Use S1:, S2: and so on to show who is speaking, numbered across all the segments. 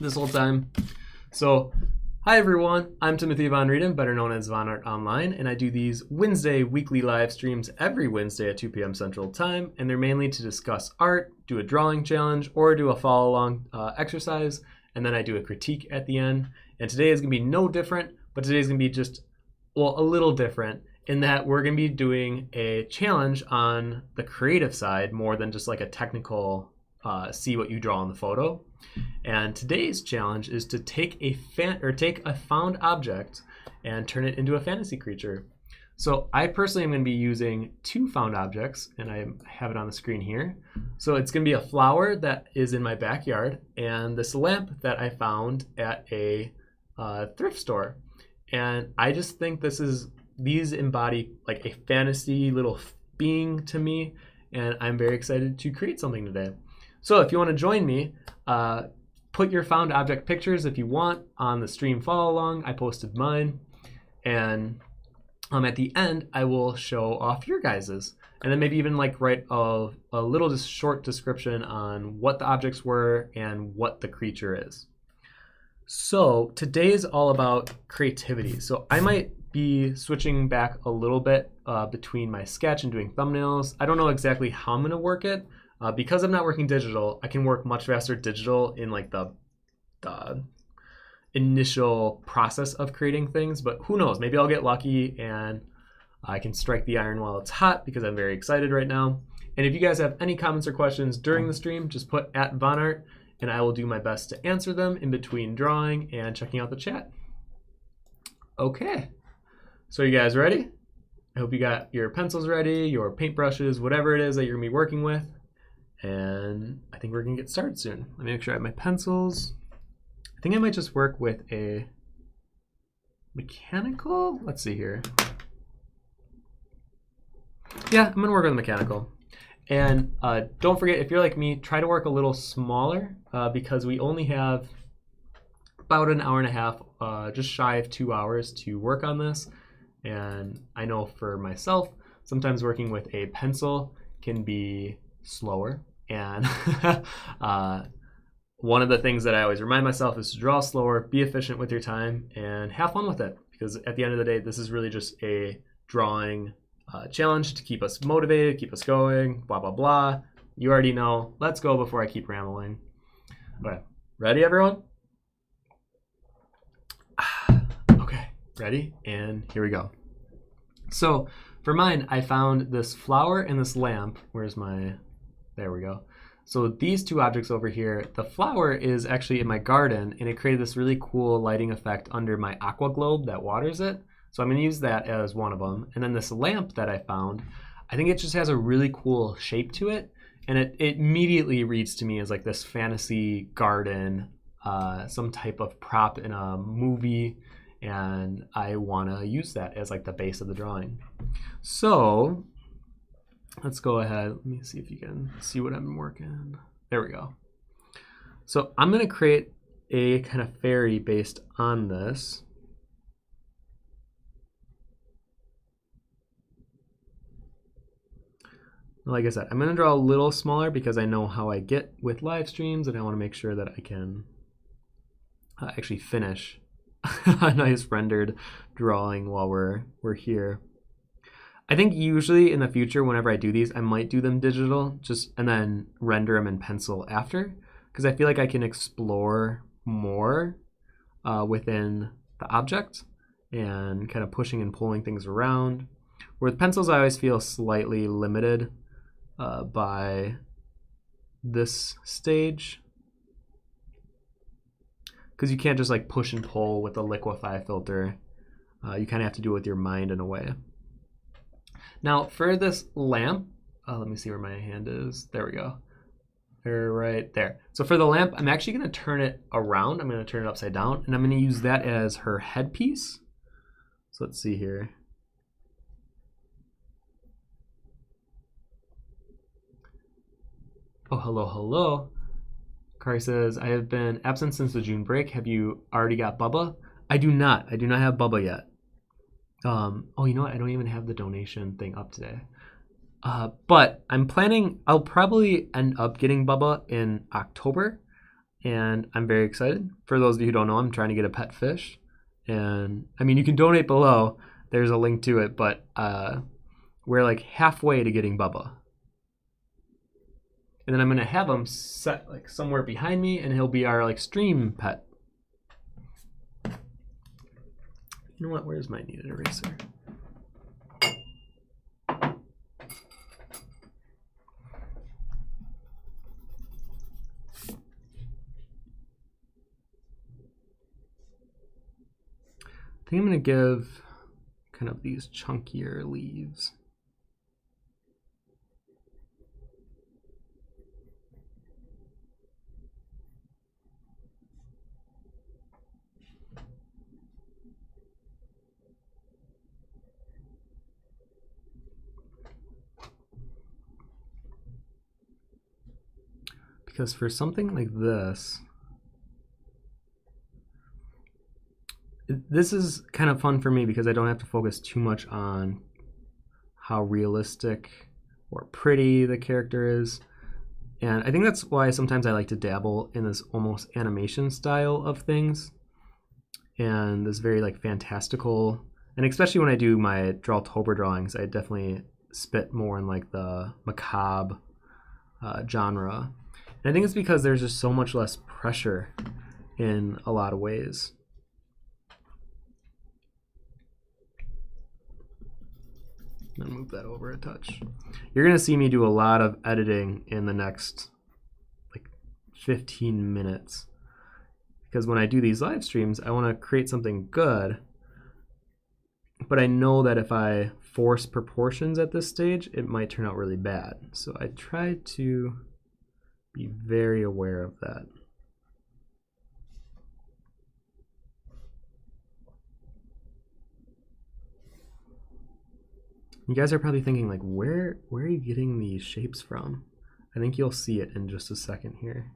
S1: this whole time. So, hi everyone, I'm Timothy Von Rieden, better known as Vonnart Online, and I do these Wednesday weekly live streams every Wednesday at 2 p.m. Central Time, and they're mainly to discuss art, do a drawing challenge, or do a follow-along exercise, and then I do a critique at the end. And today is going to be no different, but today is going to be just, well, a little different in that we're going to be doing a challenge on the creative side more than just like a technical see what you draw on the photo. And today's challenge is to take a found object and turn it into a fantasy creature. So I personally am going to be using two found objects, and I have it on the screen here. So it's going to be a flower that is in my backyard and this lamp that I found at a thrift store. And I just think these embody like a fantasy little being to me, and I'm very excited to create something today. So if you want to join me, put your found object pictures if you want on the stream follow along. I posted mine, and at the end I will show off your guys's, and then maybe even like write a little short description on what the objects were and what the creature is. So today is all about creativity. So I might be switching back a little bit between my sketch and doing thumbnails. I don't know exactly how I'm going to work it. Because I'm not working digital, I can work much faster digital in like the initial process of creating things, but who knows, maybe I'll get lucky and I can strike the iron while it's hot because I'm very excited right now. And if you guys have any comments or questions during the stream, just put @vonnart and I will do my best to answer them in between drawing and checking out the chat. Okay, so you guys ready? I hope you got your pencils ready, your paintbrushes, whatever it is that you're gonna be working with. And I think we're gonna get started soon. Let me make sure I have my pencils. I think I might just work with a mechanical. Let's see here. Yeah, I'm gonna work with a mechanical. And don't forget, if you're like me, try to work a little smaller because we only have about an hour and a half, just shy of 2 hours to work on this. And I know for myself, sometimes working with a pencil can be slower. And one of the things that I always remind myself is to draw slower, be efficient with your time, and have fun with it. Because at the end of the day, this is really just a drawing challenge to keep us motivated, keep us going, blah, blah, blah. You already know. Let's go before I keep rambling. Okay, ready everyone? Okay, ready? And here we go. So for mine, I found this flower and this lamp. Where's my... There we go. So these two objects over here, the flower is actually in my garden and it created this really cool lighting effect under my aqua globe that waters it. So I'm going to use that as one of them. And then this lamp that I found, I think it just has a really cool shape to it. And it immediately reads to me as like this fantasy garden, some type of prop in a movie. And I want to use that as like the base of the drawing. So let's go ahead. Let me see if you can see what I'm working. There we go. So I'm going to create a kind of fairy based on this. Like I said, I'm going to draw a little smaller because I know how I get with live streams, and I want to make sure that I can actually finish a nice rendered drawing while we're here. I think usually in the future, whenever I do these, I might do them digital and then render them in pencil after, because I feel like I can explore more within the object and kind of pushing and pulling things around. With pencils, I always feel slightly limited by this stage, because you can't just like push and pull with a liquify filter. You kind of have to do it with your mind in a way. Now for this lamp, let me see where my hand is. There we go. They're right there. So for the lamp, I'm actually going to turn it around. I'm going to turn it upside down, and I'm going to use that as her headpiece. So let's see here. Oh, hello, hello. Kari says, I have been absent since the June break. Have you already got Bubba? I do not. I do not have Bubba yet. Oh, you know what? I don't even have the donation thing up today. But I'm planning, I'll probably end up getting Bubba in October. and I'm very excited. For those of you who don't know, I'm trying to get a pet fish, and I mean, you can donate below. There's a link to it, but we're like halfway to getting Bubba. And then I'm gonna have him set like somewhere behind me, and he'll be our like stream pet. You know what? Where's my kneaded eraser? I think I'm gonna give kind of these chunkier leaves. Because for something like this is kind of fun for me because I don't have to focus too much on how realistic or pretty the character is. And I think that's why sometimes I like to dabble in this almost animation style of things and this very like fantastical, and especially when I do my Drawtober drawings, I definitely spit more in like the macabre genre. And I think it's because there's just so much less pressure in a lot of ways. I'm gonna move that over a touch. You're gonna see me do a lot of editing in the next like 15 minutes. Because when I do these live streams, I wanna create something good, but I know that if I force proportions at this stage, it might turn out really bad. So I try to be very aware of that. You guys are probably thinking like, where are you getting these shapes from? I think you'll see it in just a second here.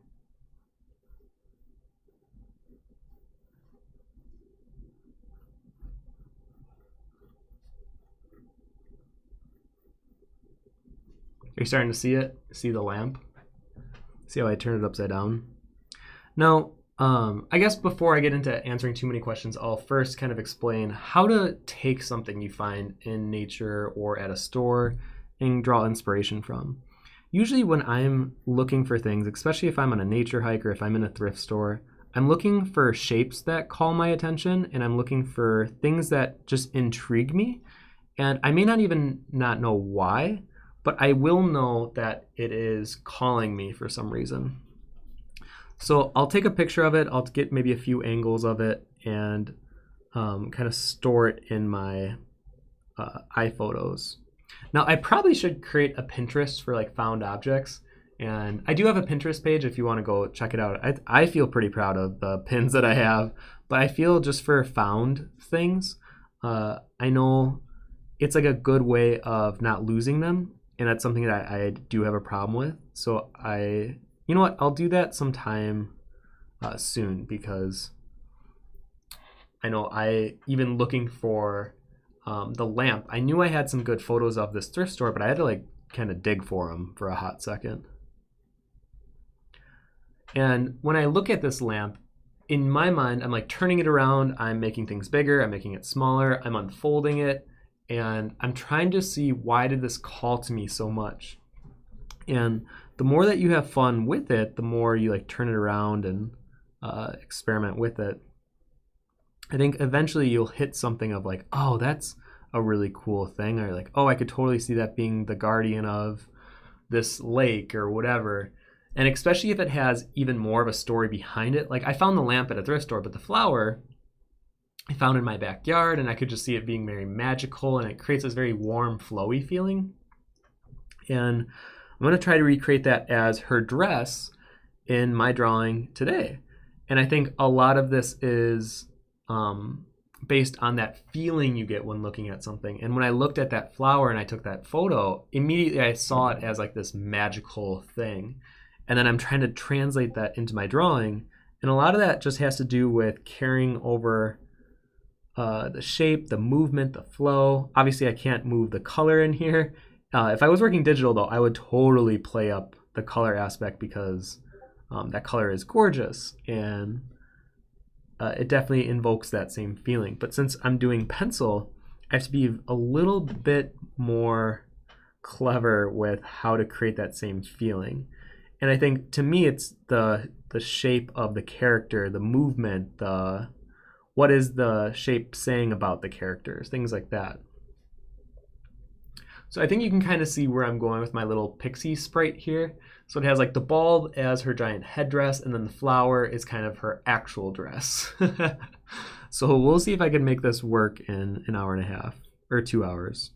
S1: Are you starting to see it? See the lamp? See how I turn it upside down? Now, I guess before I get into answering too many questions, I'll first kind of explain how to take something you find in nature or at a store and draw inspiration from. Usually when I'm looking for things, especially if I'm on a nature hike or if I'm in a thrift store, I'm looking for shapes that call my attention, and I'm looking for things that just intrigue me. And I may not even not know why, but I will know that it is calling me for some reason. So I'll take a picture of it, I'll get maybe a few angles of it, and kind of store it in my iPhotos. Now I probably should create a Pinterest for like found objects, and I do have a Pinterest page if you want to go check it out. I feel pretty proud of the pins that I have, but I feel just for found things, I know it's like a good way of not losing them, and that's something that I do have a problem with. So you know what, I'll do that sometime soon, because I know even looking for the lamp, I knew I had some good photos of this thrift store, but I had to like kind of dig for them for a hot second. And when I look at this lamp, in my mind, I'm like turning it around, I'm making things bigger, I'm making it smaller, I'm unfolding it, and I'm trying to see, why did this call to me so much? And the more that you have fun with it, the more you like turn it around and experiment with it. I think eventually you'll hit something of like, oh, that's a really cool thing, or like, oh, I could totally see that being the guardian of this lake or whatever. And especially if it has even more of a story behind it. Like, I found the lamp at a thrift store, but the flower I found in my backyard, and I could just see it being very magical, and it creates this very warm, flowy feeling. And I'm going to try to recreate that as her dress in my drawing today. And I think a lot of this is based on that feeling you get when looking at something. And when I looked at that flower and I took that photo, immediately I saw it as like this magical thing. And then I'm trying to translate that into my drawing. And a lot of that just has to do with carrying over the shape, the movement, the flow. Obviously, I can't move the color in here. If I was working digital, though, I would totally play up the color aspect, because that color is gorgeous, and it definitely invokes that same feeling. But since I'm doing pencil, I have to be a little bit more clever with how to create that same feeling. And I think to me it's the shape of the character, the movement, what is the shape saying about the characters, things like that. So I think you can kind of see where I'm going with my little pixie sprite here. So it has like the bulb as her giant headdress, and then the flower is kind of her actual dress. So we'll see if I can make this work in an hour and a half or 2 hours.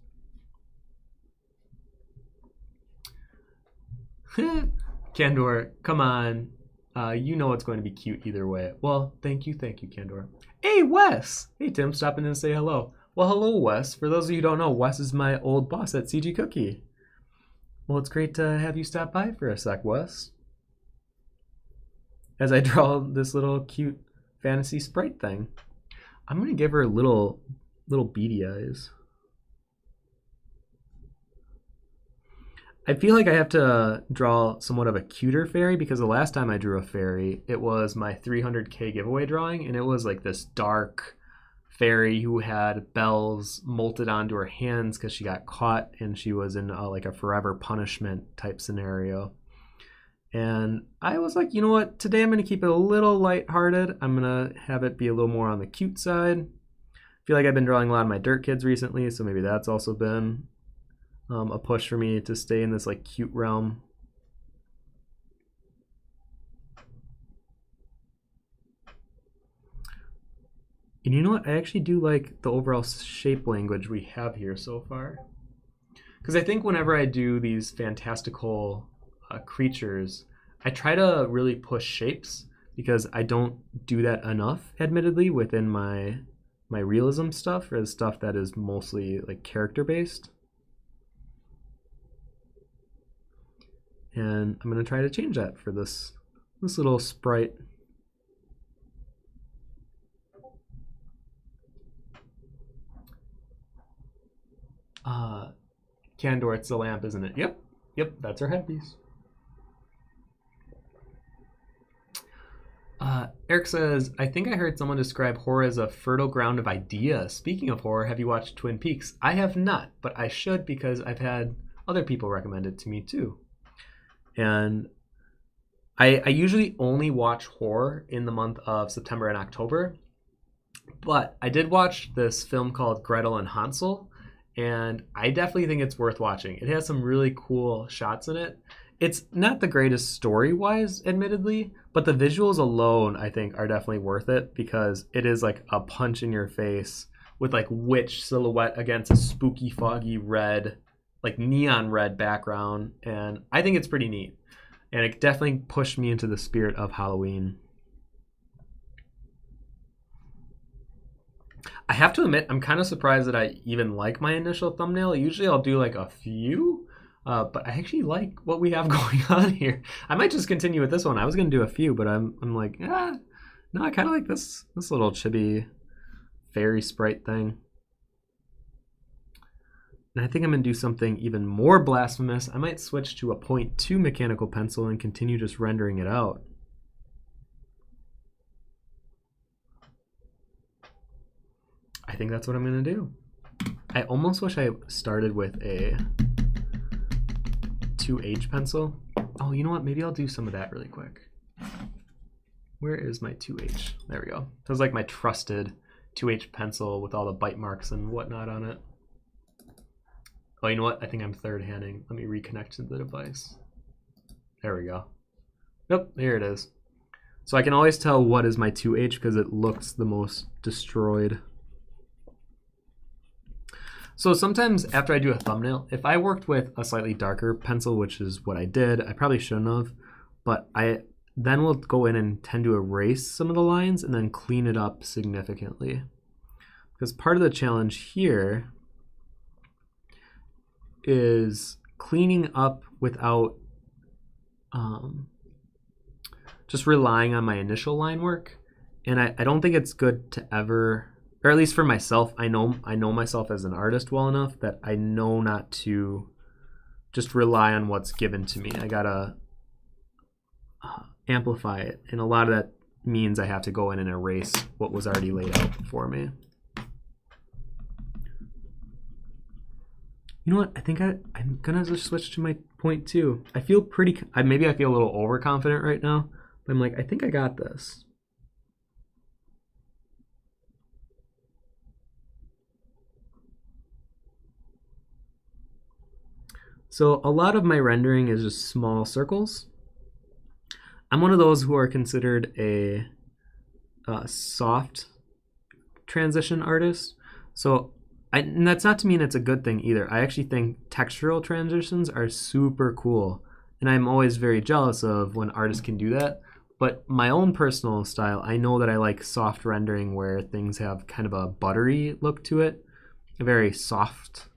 S1: Candor, come on. You know it's going to be cute either way. Well, thank you, Candor. Hey, Wes! Hey, Tim, stop in and say hello. Well, hello, Wes. For those of you who don't know, Wes is my old boss at CG Cookie. Well, it's great to have you stop by for a sec, Wes. As I draw this little cute fantasy sprite thing. I'm going to give her little beady eyes. I feel like I have to draw somewhat of a cuter fairy because the last time I drew a fairy, it was my 300k giveaway drawing, and it was like this dark fairy who had bells molted onto her hands because she got caught and she was in like a forever punishment type scenario. And I was like, you know what? Today I'm going to keep it a little lighthearted. I'm going to have it be a little more on the cute side. I feel like I've been drawing a lot of my dirt kids recently, so maybe that's also been a push for me to stay in this like cute realm. And you know what? I actually do like the overall shape language we have here so far. Because I think whenever I do these fantastical creatures, I try to really push shapes because I don't do that enough, admittedly, within my realism stuff, or the stuff that is mostly like character based. And I'm going to try to change that for this little sprite. Candor, it's the lamp, isn't it? Yep, that's our headpiece. Eric says, I think I heard someone describe horror as a fertile ground of ideas. Speaking of horror, have you watched Twin Peaks? I have not, but I should because I've had other people recommend it to me too. And I usually only watch horror in the month of September and October, but I did watch this film called Gretel and Hansel, and I definitely think it's worth watching. It has some really cool shots in it. It's not the greatest story-wise, admittedly, but the visuals alone, I think, are definitely worth it because it is like a punch in your face with like witch silhouette against a spooky, foggy red, like neon red background, and I think it's pretty neat. And it definitely pushed me into the spirit of Halloween. I have to admit, I'm kind of surprised that I even like my initial thumbnail. Usually I'll do like a few, but I actually like what we have going on here. I might just continue with this one. I was going to do a few, but I'm like, no, I kind of like this little chibi fairy sprite thing. And I think I'm going to do something even more blasphemous. I might switch to a 0.2 mechanical pencil and continue just rendering it out. I think that's what I'm going to do. I almost wish I started with a 2H pencil. Oh, you know what? Maybe I'll do some of that really quick. Where is my 2H? There we go. This is like my trusted 2H pencil with all the bite marks and whatnot on it. Oh, you know what? I think I'm third handing. Let me reconnect to the device. There we go. Nope, here it is. So I can always tell what is my 2H because it looks the most destroyed. So sometimes after I do a thumbnail, if I worked with a slightly darker pencil, which is what I did, I probably shouldn't have, but I then will go in and tend to erase some of the lines and then clean it up significantly. Because part of the challenge here is cleaning up without just relying on my initial line work. And I don't think it's good to ever, or at least for myself, I know myself as an artist well enough that I know not to just rely on what's given to me. I gotta amplify it. And a lot of that means I have to go in and erase what was already laid out for me. You know what? I think I'm gonna just switch to my 0.2. I feel pretty, maybe I feel a little overconfident right now, but I'm like, I think I got this. So a lot of my rendering is just small circles. I'm one of those who are considered a soft transition artist. So and that's not to mean it's a good thing either. I actually think textural transitions are super cool. And I'm always very jealous of when artists can do that. But my own personal style, I know that I like soft rendering where things have kind of a buttery look to it, a very soft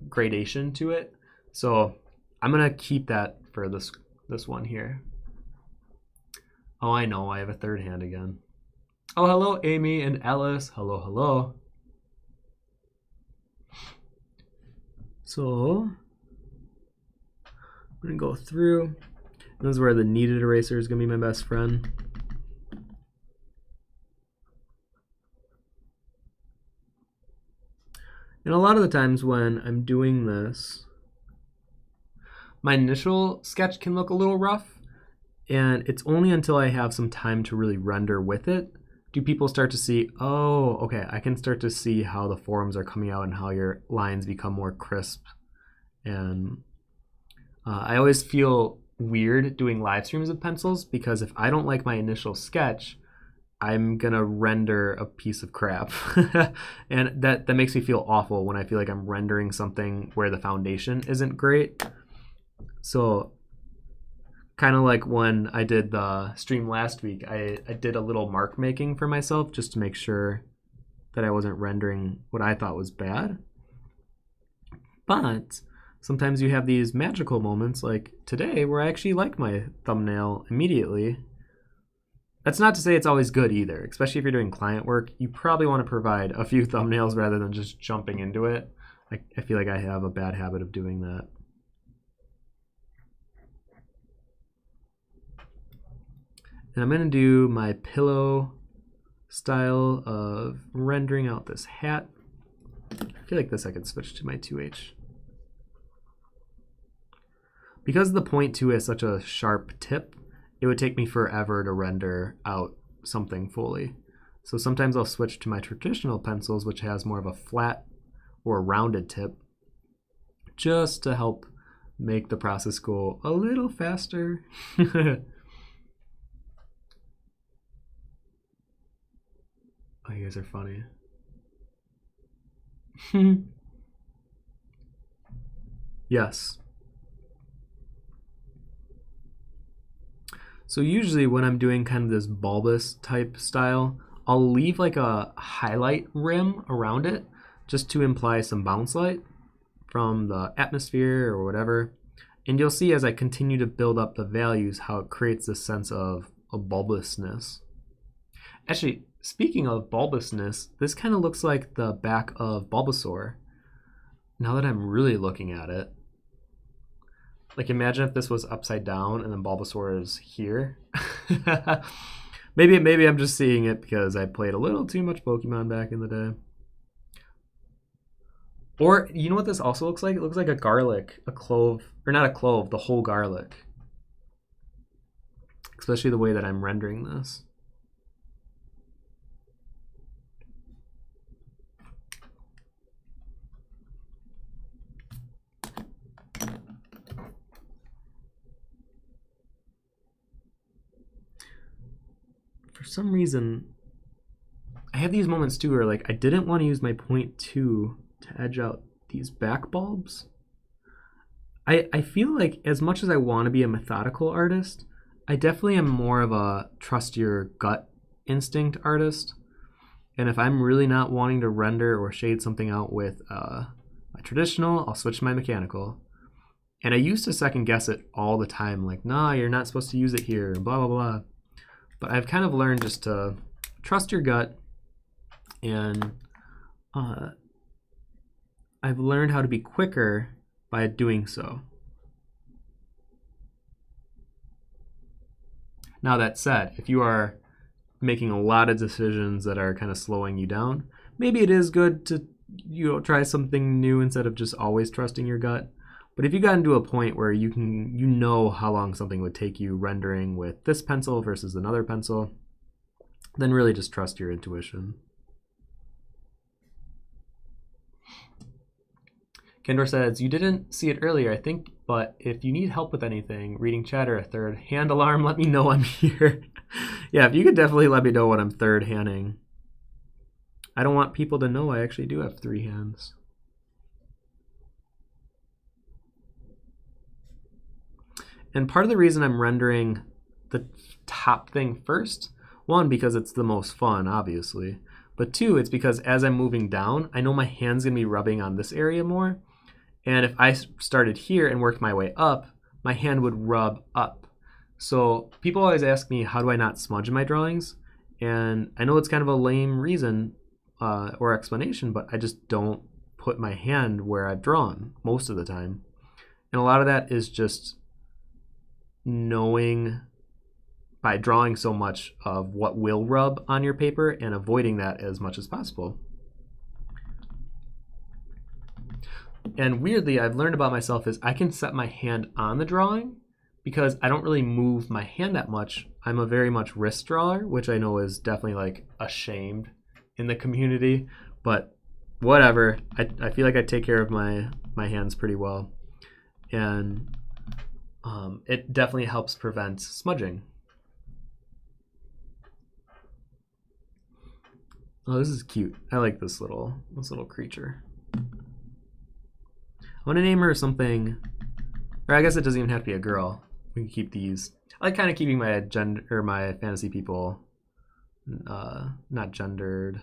S1: gradation to it. So I'm gonna keep that for this one here. Oh, I know, I have a third hand again. Oh, hello, Amy and Ellis. Hello, hello. So I'm gonna go through. This is where the kneaded eraser is gonna be my best friend. And a lot of the times when I'm doing this, my initial sketch can look a little rough, and it's only until I have some time to really render with it do people start to see, oh, okay, I can start to see how the forms are coming out and how your lines become more crisp. And I always feel weird doing live streams with pencils because if I don't like my initial sketch, I'm gonna render a piece of crap. And that makes me feel awful when I feel like I'm rendering something where the foundation isn't great. So kind of like when I did the stream last week, I did a little mark making for myself just to make sure that I wasn't rendering what I thought was bad. But sometimes you have these magical moments like today where I actually like my thumbnail immediately. That's not to say it's always good either, especially if you're doing client work. You probably want to provide a few thumbnails rather than just jumping into it. I feel like I have a bad habit of doing that. And I'm going to do my pillow style of rendering out this hat. I feel like this I could switch to my 2H. Because the 0.2 is such a sharp tip, it would take me forever to render out something fully. So sometimes I'll switch to my traditional pencils, which has more of a flat or rounded tip, just to help make the process go a little faster. Oh, you guys are funny. Yes. So usually when I'm doing kind of this bulbous type style, I'll leave like a highlight rim around it just to imply some bounce light from the atmosphere or whatever. And you'll see as I continue to build up the values how it creates this sense of a bulbousness. Actually, speaking of bulbousness, this kind of looks like the back of Bulbasaur. Now that I'm really looking at it. Like imagine if this was upside down and then Bulbasaur is here. Maybe I'm just seeing it because I played a little too much Pokemon back in the day. Or you know what this also looks like? It looks like a garlic, a clove, or not a clove, the whole garlic. Especially the way that I'm rendering this. For some reason, I have these moments too where like I didn't want to use my 0.2 to edge out these back bulbs. I feel like as much as I want to be a methodical artist, I definitely am more of a trust your gut instinct artist. And if I'm really not wanting to render or shade something out with my traditional, I'll switch to my mechanical. And I used to second guess it all the time, like, nah, you're not supposed to use it here, blah, blah, blah. But I've kind of learned just to trust your gut, and I've learned how to be quicker by doing so. Now that said, if you are making a lot of decisions that are kind of slowing you down, maybe it is good to try something new instead of just always trusting your gut. But if you got into a point where you know how long something would take you rendering with this pencil versus another pencil, then really just trust your intuition. Kendor says, you didn't see it earlier, I think, but if you need help with anything, reading chat or a third hand alarm, let me know I'm here. Yeah, if you could definitely let me know when I'm third handing. I don't want people to know I actually do have 3 hands. And part of the reason I'm rendering the top thing first, 1, because it's the most fun, obviously, but 2, it's because as I'm moving down, I know my hand's gonna be rubbing on this area more. And if I started here and worked my way up, my hand would rub up. So people always ask me, how do I not smudge in my drawings? And I know it's kind of a lame reason or explanation, but I just don't put my hand where I've drawn most of the time. And a lot of that is just knowing by drawing so much of what will rub on your paper and avoiding that as much as possible. And weirdly, I've learned about myself is I can set my hand on the drawing because I don't really move my hand that much. I'm a very much wrist drawer, which I know is definitely like ashamed in the community, but whatever. I feel like I take care of my hands pretty well. And it definitely helps prevent smudging. Oh, this is cute. I like this little creature. I want to name her something, or I guess it doesn't even have to be a girl. We can keep these. I like kind of keeping my gender or my fantasy people not gendered,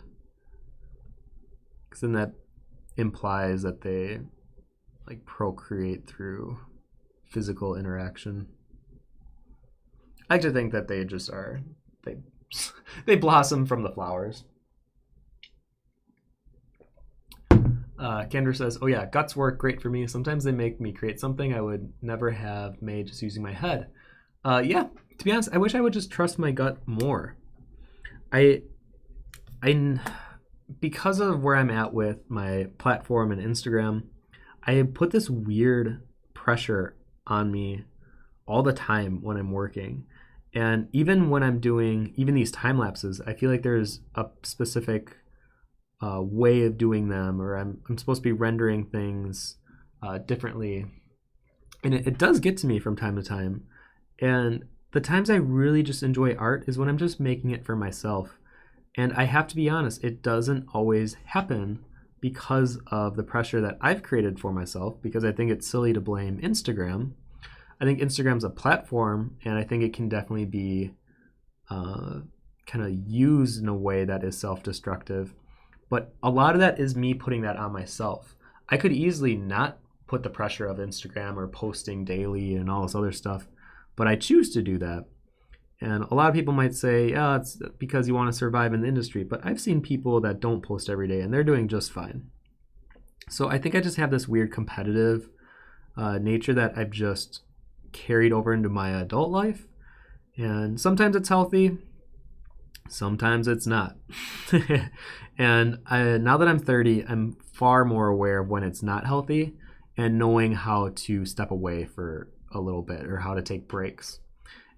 S1: because then that implies that they like procreate through physical interaction. I like to think that they just are they blossom from the flowers. Kendra says, oh yeah, guts work great for me. Sometimes they make me create something I would never have made just using my head. Yeah, to be honest, I wish I would just trust my gut more. Because of where I'm at with my platform and Instagram, I put this weird pressure on me all the time when I'm working. And even when I'm doing even these time lapses, I feel like there's a specific way of doing them, or I'm supposed to be rendering things differently. And it does get to me from time to time. And the times I really just enjoy art is when I'm just making it for myself. And I have to be honest, it doesn't always happen because of the pressure that I've created for myself, because I think it's silly to blame Instagram. I think Instagram's a platform, and I think it can definitely be kind of used in a way that is self-destructive. But a lot of that is me putting that on myself. I could easily not put the pressure of Instagram or posting daily and all this other stuff, but I choose to do that. And a lot of people might say, oh, it's because you want to survive in the industry. But I've seen people that don't post every day, and they're doing just fine. So I think I just have this weird competitive nature that I've just carried over into my adult life. And sometimes it's healthy. Sometimes it's not. And now that I'm 30, I'm far more aware of when it's not healthy and knowing how to step away for a little bit or how to take breaks.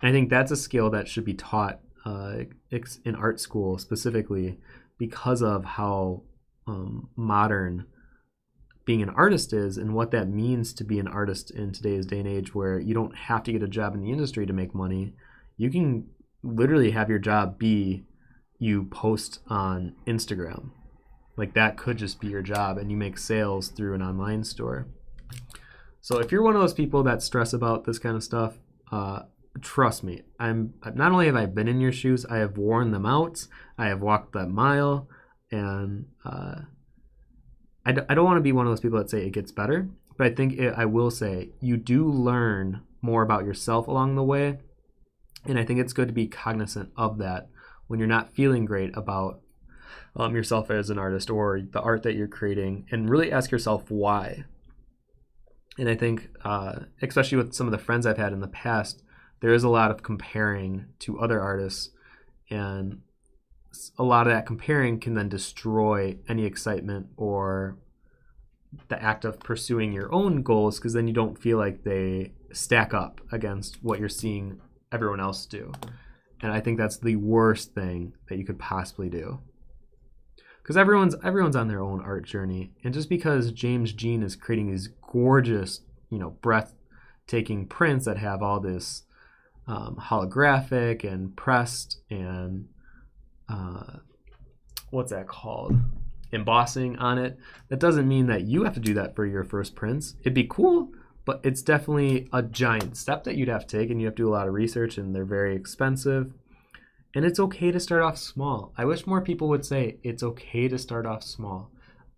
S1: And I think that's a skill that should be taught in art school specifically, because of how modern being an artist is and what that means to be an artist in today's day and age, where you don't have to get a job in the industry to make money. You can literally have your job be you post on Instagram. Like that could just be your job, and you make sales through an online store. So if you're one of those people that stress about this kind of stuff, trust me, I'm not only have I been in your shoes, I have worn them out. I have walked that mile, and I don't want to be one of those people that say it gets better, but I think I will say you do learn more about yourself along the way, and I think it's good to be cognizant of that when you're not feeling great about yourself as an artist or the art that you're creating, and really ask yourself why. And I think, especially with some of the friends I've had in the past, there is a lot of comparing to other artists, and a lot of that comparing can then destroy any excitement or the act of pursuing your own goals, because then you don't feel like they stack up against what you're seeing everyone else do. And I think that's the worst thing that you could possibly do, because everyone's on their own art journey. And just because James Jean is creating these gorgeous, breathtaking prints that have all this holographic and pressed and what's that called, embossing on it, that doesn't mean that you have to do that for your first prints. It'd be cool, but it's definitely a giant step that you'd have to take, and you have to do a lot of research, and they're very expensive. And it's okay to start off small. I wish more people would say it's okay to start off small.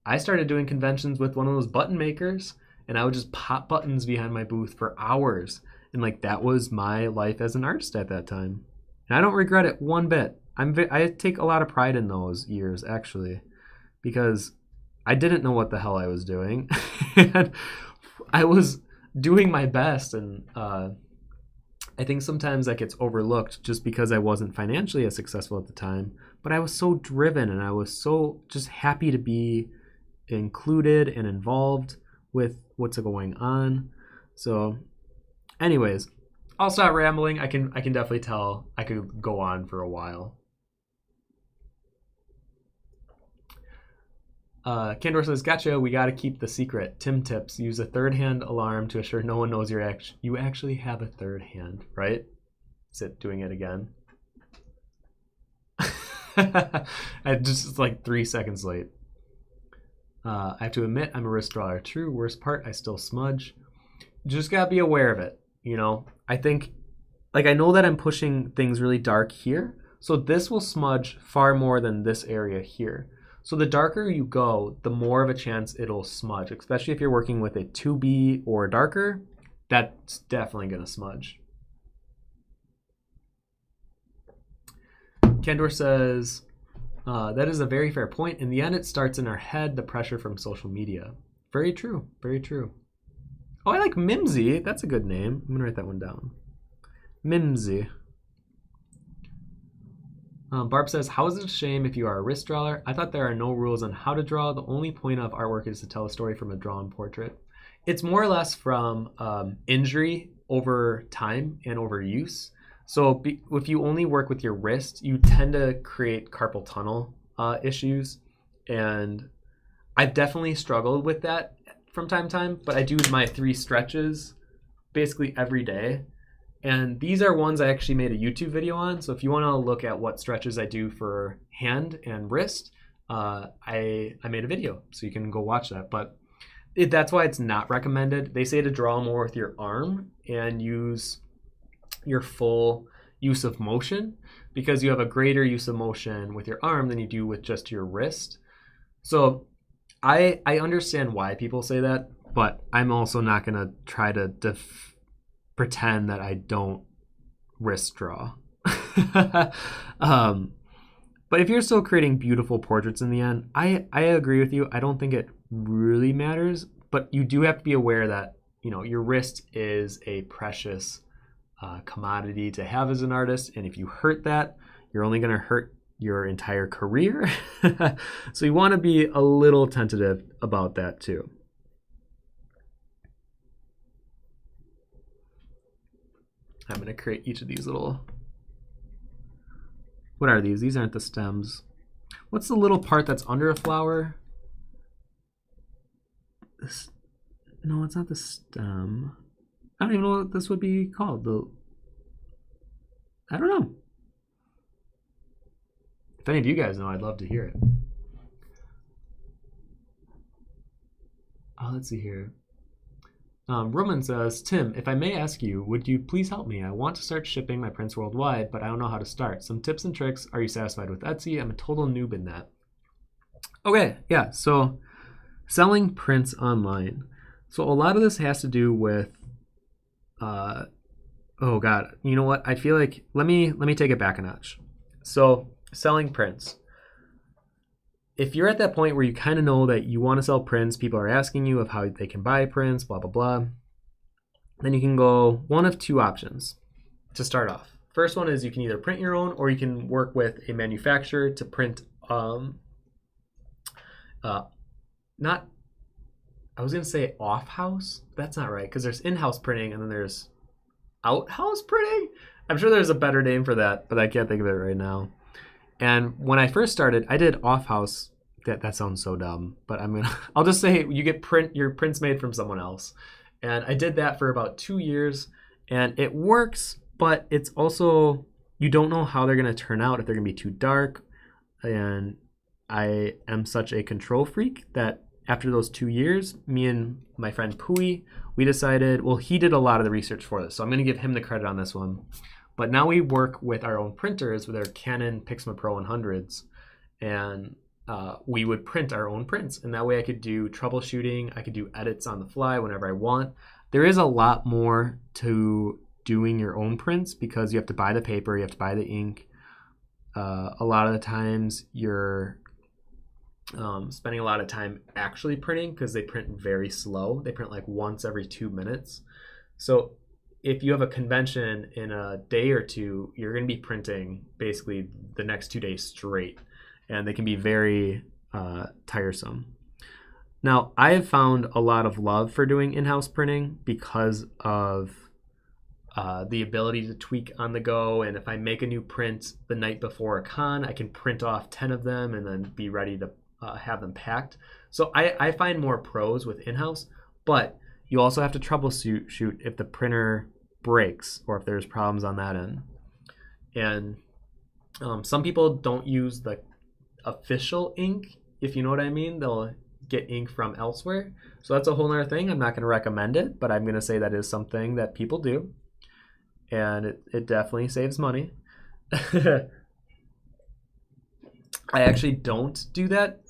S1: I started doing conventions with one of those button makers, and I would just pop buttons behind my booth for hours. And that was my life as an artist at that time. And I don't regret it one bit. I take a lot of pride in those years, actually, because I didn't know what the hell I was doing. And I was doing my best, and I think sometimes that gets overlooked just because I wasn't financially as successful at the time. But I was so driven, and I was so just happy to be included and involved with what's going on. So anyways, I'll stop rambling. I can definitely tell I could go on for a while. Candor says, gotcha, we got to keep the secret. Tim tips, use a third hand alarm to assure no one knows you actually have a third hand, right? Is it doing it again? I just 3 seconds late. I have to admit, I'm a wrist drawer. True, worst part, I still smudge. Just gotta be aware of it, I think, I know that I'm pushing things really dark here, so this will smudge far more than this area here. So the darker you go, the more of a chance it'll smudge, especially if you're working with a 2B or darker. That's definitely going to smudge. Kendor says, that is a very fair point. In the end, it starts in our head, the pressure from social media. Very true. Very true. Oh, I like Mimsy. That's a good name. I'm going to write that one down. Mimsy. Barb says, how is it a shame if you are a wrist drawer? I thought there are no rules on how to draw. The only point of artwork is to tell a story from a drawn portrait. It's more or less from injury over time and overuse. So if you only work with your wrist, you tend to create carpal tunnel issues. And I've definitely struggled with that from time to time, but I do my 3 stretches basically every day. And these are ones I actually made a YouTube video on. So if you want to look at what stretches I do for hand and wrist, I made a video. So you can go watch that. But that's why it's not recommended. They say to draw more with your arm and use your full use of motion, because you have a greater use of motion with your arm than you do with just your wrist. So I understand why people say that, but I'm also not going to try to pretend that I don't wrist draw. But if you're still creating beautiful portraits in the end, I agree with you. I don't think it really matters, but you do have to be aware that your wrist is a precious commodity to have as an artist, and if you hurt that, you're only going to hurt your entire career. So you want to be a little tentative about that too. I'm going to create each of these little... What are these? These aren't the stems. What's the little part that's under a flower? This... No, it's not the stem. I don't even know what this would be called. I don't know. If any of you guys know, I'd love to hear it. Let's see here. Roman says, Tim, if I may ask you, would you please help me? I want to start shipping my prints worldwide, but I don't know how to start. Some tips and tricks. Are you satisfied with Etsy? I'm a total noob in that. Okay, yeah, so selling prints online. So a lot of this has to do with, oh God, you know what? I feel like, let me take it back a notch. So selling prints. If you're at that point where you kind of know that you want to sell prints, people are asking you of how they can buy prints, blah, blah, blah, then you can go one of two options. to start off. First one is you can either print your own or you can work with a manufacturer to print not, I was gonna say off-house. That's not right, because there's in-house printing and then there's out-house printing. I'm sure there's a better name for that, but I can't think of it right now. And when I first started, I did off-house. That sounds so dumb, but I'll just say you get your prints made from someone else. And I did that for about 2 years, and it works, but it's also, you don't know how they're gonna turn out, if they're gonna be too dark. And I am such a control freak that after those 2 years, me and my friend Pui, we decided, well, he did a lot of the research for this, so I'm going to give him the credit on this one. But now we work with our own printers, with our Canon Pixma Pro 100s, and we would print our own prints. And that way I could do troubleshooting, I could do edits on the fly whenever I want. There is a lot more to doing your own prints because you have to buy the paper, you have to buy the ink. A lot of the times you're spending a lot of time actually printing because they print very slow. They print like once every 2 minutes. So if you have a convention in a day or two, you're going to be printing basically the next 2 days straight, and they can be very tiresome. Now, I have found a lot of love for doing in-house printing because of the ability to tweak on the go. And if I make a new print the night before a con, I can print off 10 of them and then be ready to have them packed. So I find more pros with in-house, but you also have to troubleshoot if the printer breaks or if there's problems on that end. And some people don't use the official ink, if you know what I mean. They'll get ink from elsewhere. So that's a whole other thing. I'm not going to recommend it, but I'm going to say that is something that people do. And it definitely saves money. I actually don't do that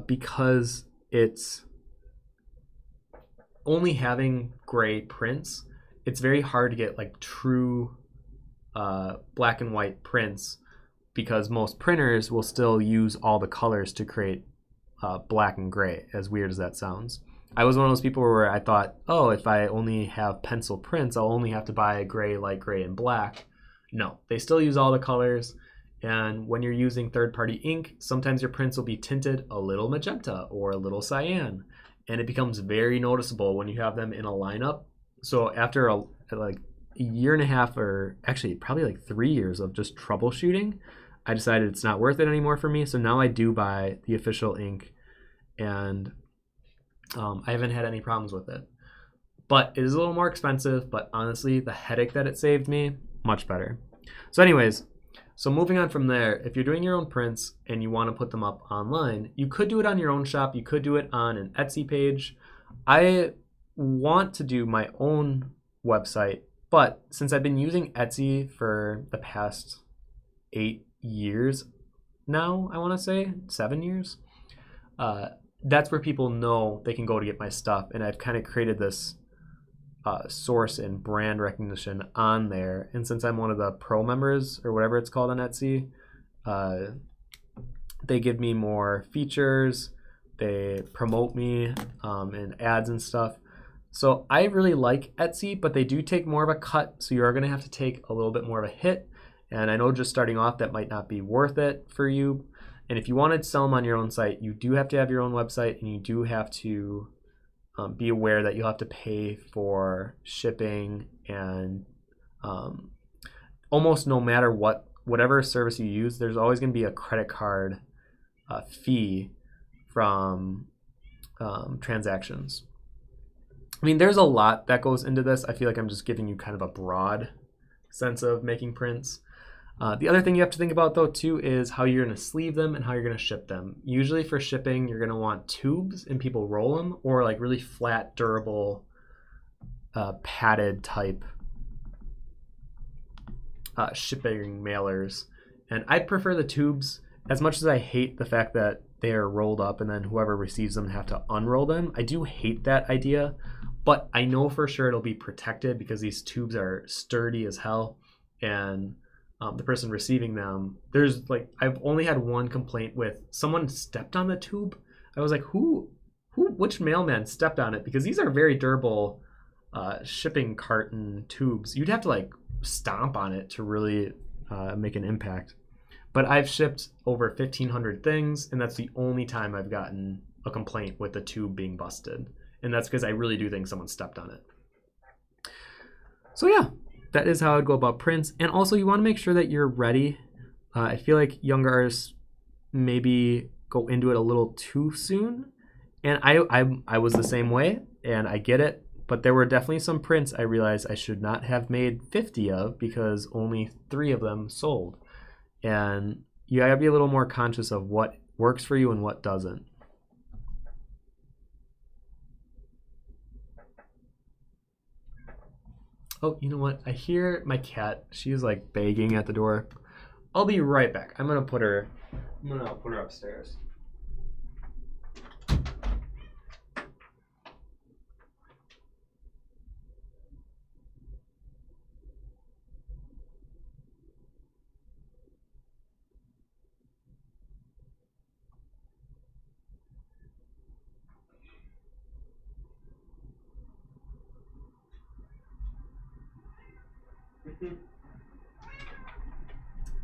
S1: because it's only having gray prints. It's very hard to get like true black and white prints because most printers will still use all the colors to create black and gray, as weird as that sounds. I was one of those people where I thought, oh, if I only have pencil prints, I'll only have to buy gray, light gray, and black. No, they still use all the colors. And when you're using third-party ink, sometimes your prints will be tinted a little magenta or a little cyan. And it becomes very noticeable when you have them in a lineup. So after like a year and a half, or actually probably like 3 years of just troubleshooting, I decided it's not worth it anymore for me. So now I do buy the official ink, and I haven't had any problems with it. But it is a little more expensive, but honestly, the headache that it saved me, much better. So anyways, so moving on from there, if you're doing your own prints and you want to put them up online, you could do it on your own shop. You could do it on an Etsy page. I want to do my own website, but since I've been using Etsy for the past 8 years now, I want to say 7 years, that's where people know they can go to get my stuff. And I've kind of created this source and brand recognition on there. And since I'm one of the pro members or whatever it's called on Etsy, they give me more features. They promote me in ads and stuff. So I really like Etsy, but they do take more of a cut. So you are going to have to take a little bit more of a hit. And I know just starting off, that might not be worth it for you. And if you want to sell them on your own site, you do have to have your own website, and you do have to be aware that you'll have to pay for shipping, and almost no matter whatever service you use, there's always going to be a credit card fee from transactions. I mean, there's a lot that goes into this. I feel like I'm just giving you kind of a broad sense of making prints. The other thing you have to think about, though, too, is how you're going to sleeve them and how you're going to ship them. Usually for shipping, you're going to want tubes and people roll them, or like really flat, durable, padded type shipping mailers. And I prefer the tubes, as much as I hate the fact that they are rolled up and then whoever receives them have to unroll them. I do hate that idea, but I know for sure it'll be protected because these tubes are sturdy as hell. And the person receiving them, there's like, I've only had one complaint with someone stepped on the tube. I was like, which mailman stepped on it? Because these are very durable shipping carton tubes. You'd have to like stomp on it to really make an impact. But I've shipped over 1,500 things, and that's the only time I've gotten a complaint with the tube being busted. And that's because I really do think someone stepped on it. So yeah, that is how I'd go about prints. And also you want to make sure that you're ready. I feel like younger artists maybe go into it a little too soon. And I was the same way, and I get it. But there were definitely some prints I realized I should not have made 50 of because only 3 of them sold. And you gotta be a little more conscious of what works for you and what doesn't. Oh, you know what? I hear my cat. She's like begging at the door. I'll be right back. I'm gonna put her upstairs.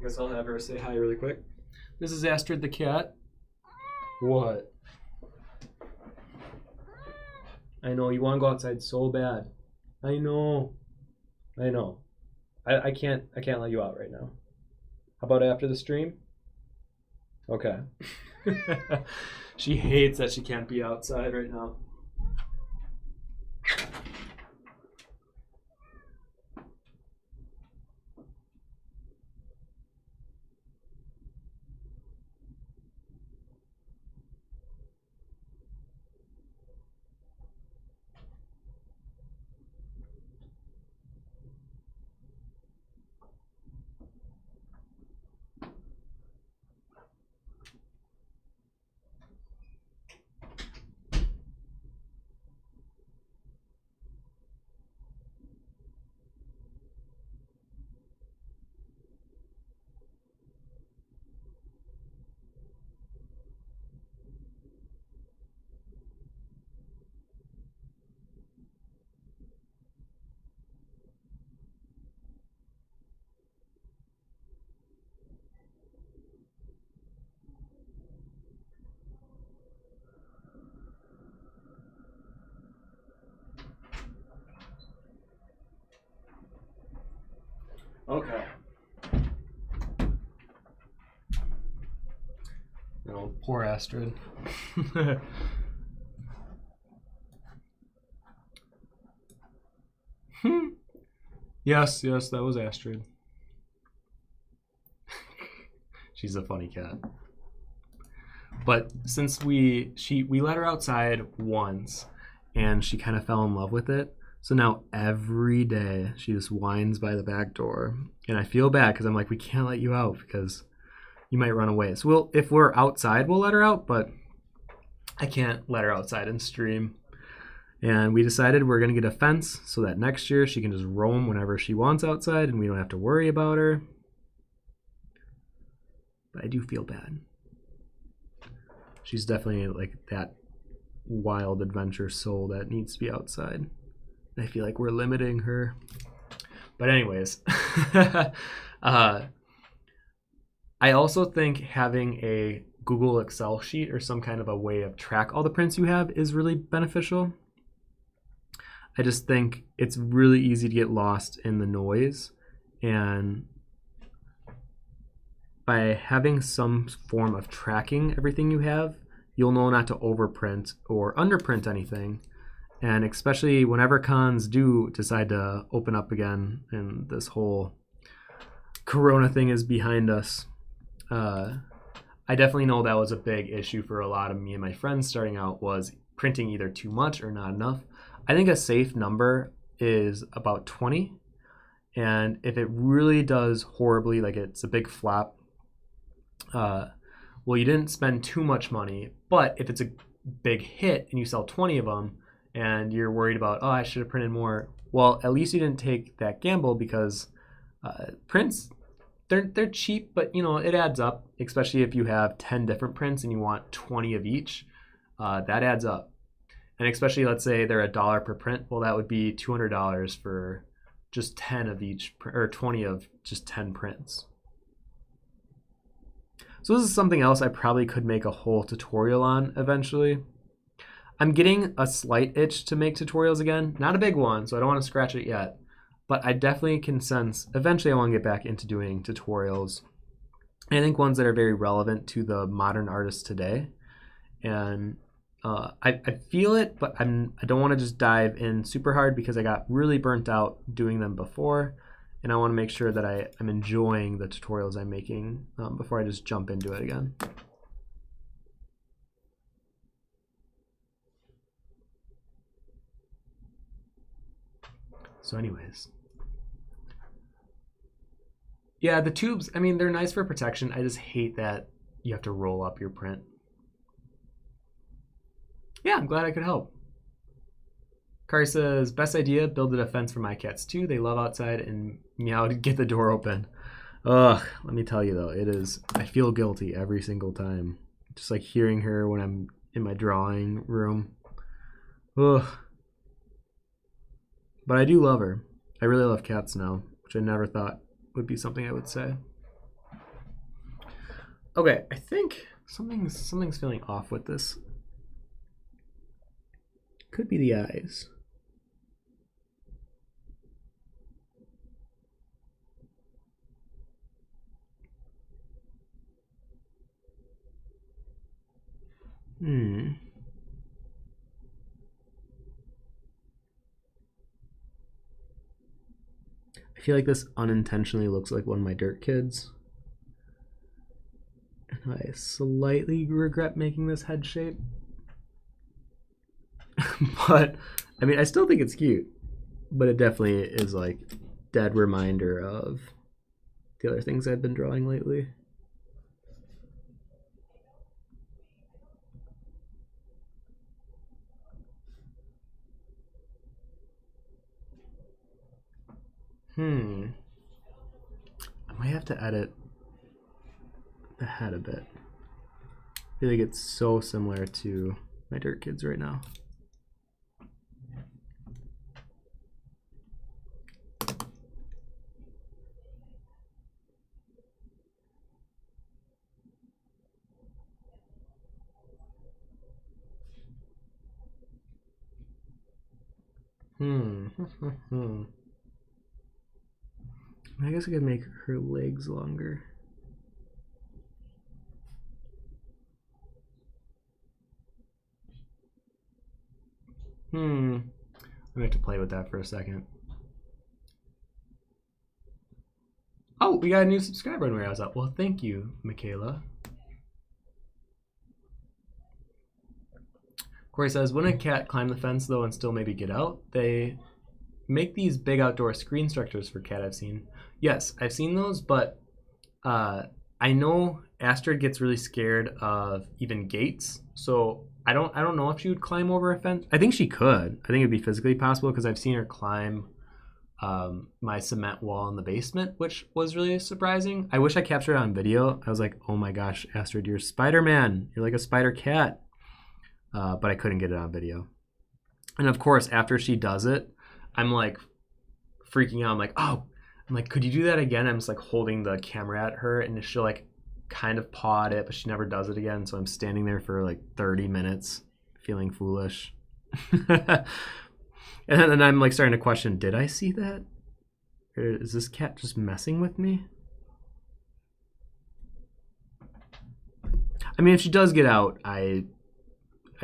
S1: I guess I'll have her say hi really quick. This is Astrid the cat. What? I know you want to go outside so bad. I know. I can't let you out right now. How about after the stream? Okay. She hates that she can't be outside right now. Okay. Oh, poor Astrid. Yes, that was Astrid. She's a funny cat. But since we let her outside once and she kind of fell in love with it, so now every day she just whines by the back door, and I feel bad because I'm like, we can't let you out because you might run away. So if we're outside, we'll let her out, but I can't let her outside and stream. And we decided we're going to get a fence so that next year she can just roam whenever she wants outside and we don't have to worry about her. But I do feel bad. She's definitely like that wild adventure soul that needs to be outside. I feel like we're limiting her. But anyways, I also think having a Google Excel sheet or some kind of a way of track all the prints you have is really beneficial. I just think it's really easy to get lost in the noise, and by having some form of tracking everything you have, you'll know not to overprint or underprint anything. And especially whenever cons do decide to open up again and this whole Corona thing is behind us, I definitely know that was a big issue for a lot of me and my friends starting out, was printing either too much or not enough. I think a safe number is about 20. And if it really does horribly, like it's a big flop, well, you didn't spend too much money. But if it's a big hit and you sell 20 of them, and you're worried about, oh, I should have printed more, well, at least you didn't take that gamble, because prints, they're cheap, but you know, it adds up, especially if you have 10 different prints and you want 20 of each. That adds up. And especially, let's say they're $1 per print, well, that would be $200 for just 10 of each, or 20 of just 10 prints. So this is something else I probably could make a whole tutorial on eventually. I'm getting a slight itch to make tutorials again. Not a big one, so I don't want to scratch it yet. But I definitely can sense eventually I want to get back into doing tutorials. And I think ones that are very relevant to the modern artist today. And I feel it, but I don't want to just dive in super hard because I got really burnt out doing them before. And I want to make sure that I'm enjoying the tutorials I'm making before I just jump into it again. So anyways. Yeah, the tubes, I mean, they're nice for protection. I just hate that you have to roll up your print. Yeah, I'm glad I could help. Kari says, best idea, build a fence for my cats too. They love outside and meow to get the door open. Ugh, let me tell you though, it is, I feel guilty every single time. Just like hearing her when I'm in my drawing room. Ugh. But I do love her. I really love cats now, which I never thought would be something I would say. Okay, I think something's feeling off with this. Could be the eyes. I feel like this unintentionally looks like one of my dirt kids. And I slightly regret making this head shape. But, I mean, I still think it's cute. But it definitely is like dead reminder of the other things I've been drawing lately. I might have to edit the head a bit. I feel like it's so similar to my dirt kids right now. I guess I could make her legs longer. I'm gonna have to play with that for a second. Oh, we got a new subscriber on Warehouse Up. Well, thank you, Michaela. Corey says, wouldn't a cat climb the fence though and still maybe get out? They make these big outdoor screen structures for cat I've seen. Yes, I've seen those, but I know Astrid gets really scared of even gates. So I don't know if she would climb over a fence. I think she could. I think it'd be physically possible because I've seen her climb my cement wall in the basement, which was really surprising. I wish I captured it on video. I was like, oh my gosh, Astrid, you're Spider-Man. You're like a spider cat. But I couldn't get it on video. And of course, after she does it, I'm like freaking out. I'm like, could you do that again? I'm just like holding the camera at her and she'll like kind of paw at it, but she never does it again. So I'm standing there for like 30 minutes feeling foolish. And then I'm like starting to question, did I see that? Or is this cat just messing with me? I mean, if she does get out, I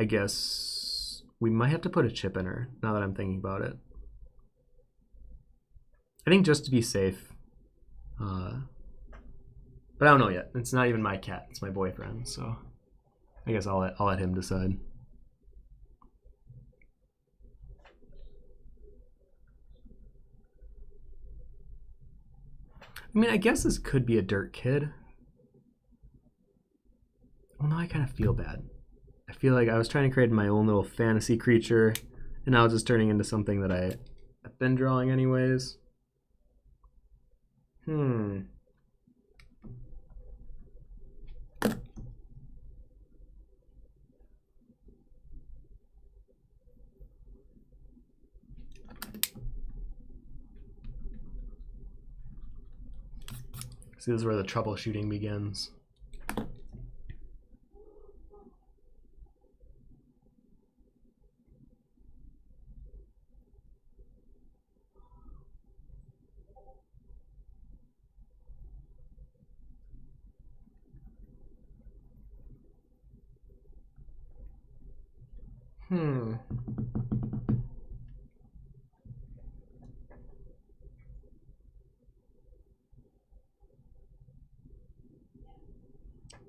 S1: guess we might have to put a chip in her, now that I'm thinking about it. I think just to be safe. But I don't know yet. It's not even my cat. It's my boyfriend, so I guess I'll let him decide. I mean, I guess this could be a dirt kid. Well, now I kind of feel bad. I feel like I was trying to create my own little fantasy creature, and now it's just turning into something that I've been drawing anyways. See, this is where the troubleshooting begins.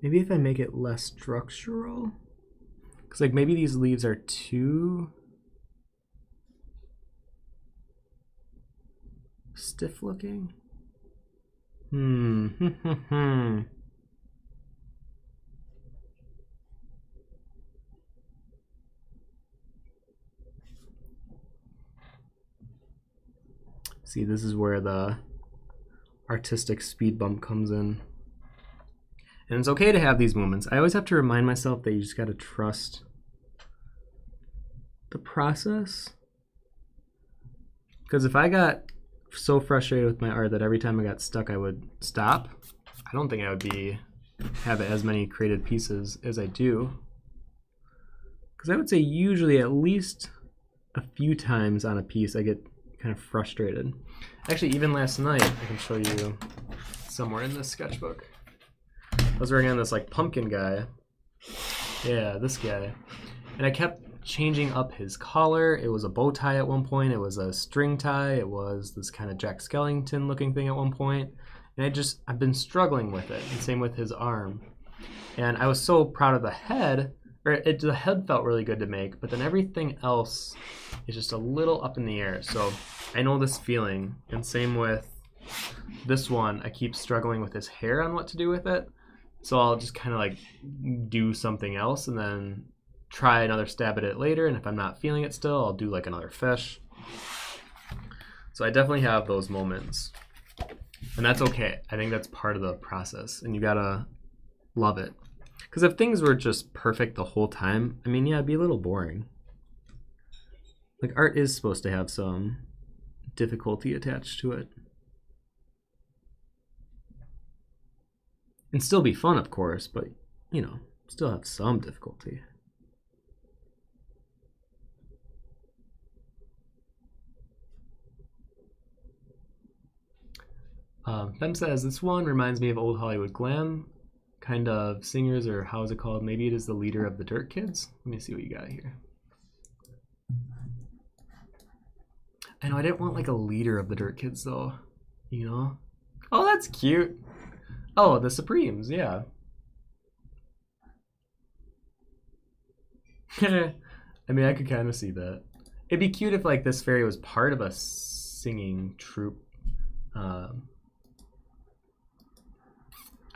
S1: Maybe if I make it less structural, because like maybe these leaves are too stiff looking. See, this is where the artistic speed bump comes in. And it's okay to have these moments. I always have to remind myself that you just gotta trust the process. Because if I got so frustrated with my art that every time I got stuck I would stop, I don't think I would have as many created pieces as I do. Because I would say usually at least a few times on a piece I get kind of frustrated. Actually, even last night, I can show you somewhere in this sketchbook. I was working on this like pumpkin guy. Yeah, this guy. And I kept changing up his collar. It was a bow tie at one point. It was a string tie. It was this kind of Jack Skellington looking thing at one point. And I've been struggling with it. And same with his arm. And I was so proud of the head. The head felt really good to make, but then everything else is just a little up in the air. So I know this feeling. And same with this one. I keep struggling with his hair on what to do with it. So I'll just kind of like do something else and then try another stab at it later. And if I'm not feeling it still, I'll do like another fish. So I definitely have those moments. And that's okay. I think that's part of the process. And you gotta love it. Because if things were just perfect the whole time, I mean, yeah, it'd be a little boring. Like, art is supposed to have some difficulty attached to it. And still be fun, of course, but, you know, still have some difficulty. Fem says, this one reminds me of old Hollywood glam. Kind of singers, or how is it called? Maybe it is the leader of the Dirt Kids. Let me see what you got here. I know I didn't want like a leader of the Dirt Kids though, you know? Oh, that's cute. Oh, the Supremes, yeah. I mean, I could kind of see that. It'd be cute if like this fairy was part of a singing troupe.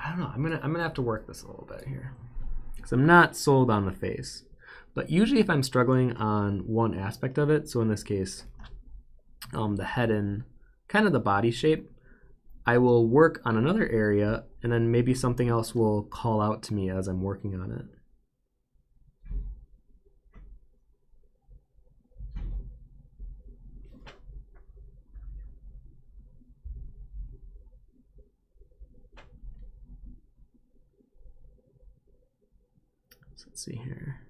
S1: I don't know. I'm gonna have to work this a little bit here, because I'm not sold on the face. But usually, if I'm struggling on one aspect of it, so in this case, the head and kind of the body shape, I will work on another area, and then maybe something else will call out to me as I'm working on it. So let's see here.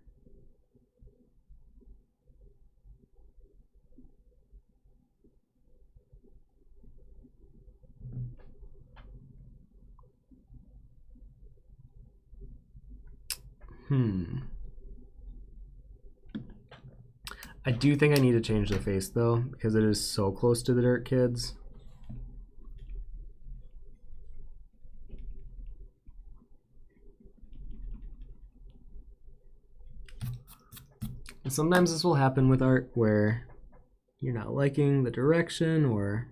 S1: I do think I need to change the face though, because it is so close to the Dirt Kids. And sometimes this will happen with art where you're not liking the direction, or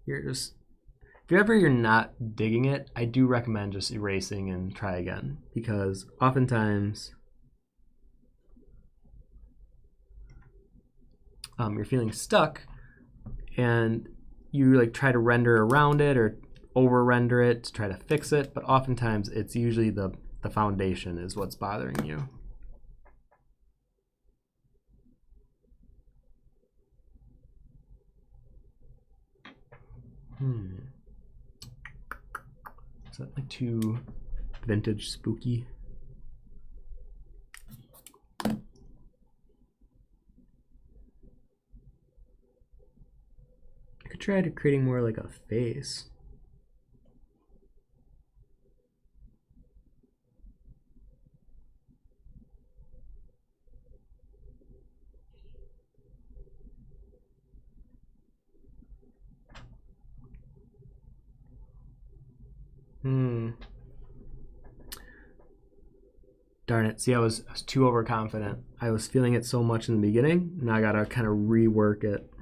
S1: you're just, if you're not digging it, I do recommend just erasing and try again, because oftentimes you're feeling stuck and you like try to render around it or over render it to try to fix it, but oftentimes it's usually the foundation is what's bothering you. Is that like too vintage spooky? I could try creating more like a face. Darn it. See, I was too overconfident. I was feeling it so much in the beginning. Now I gotta kind of rework it.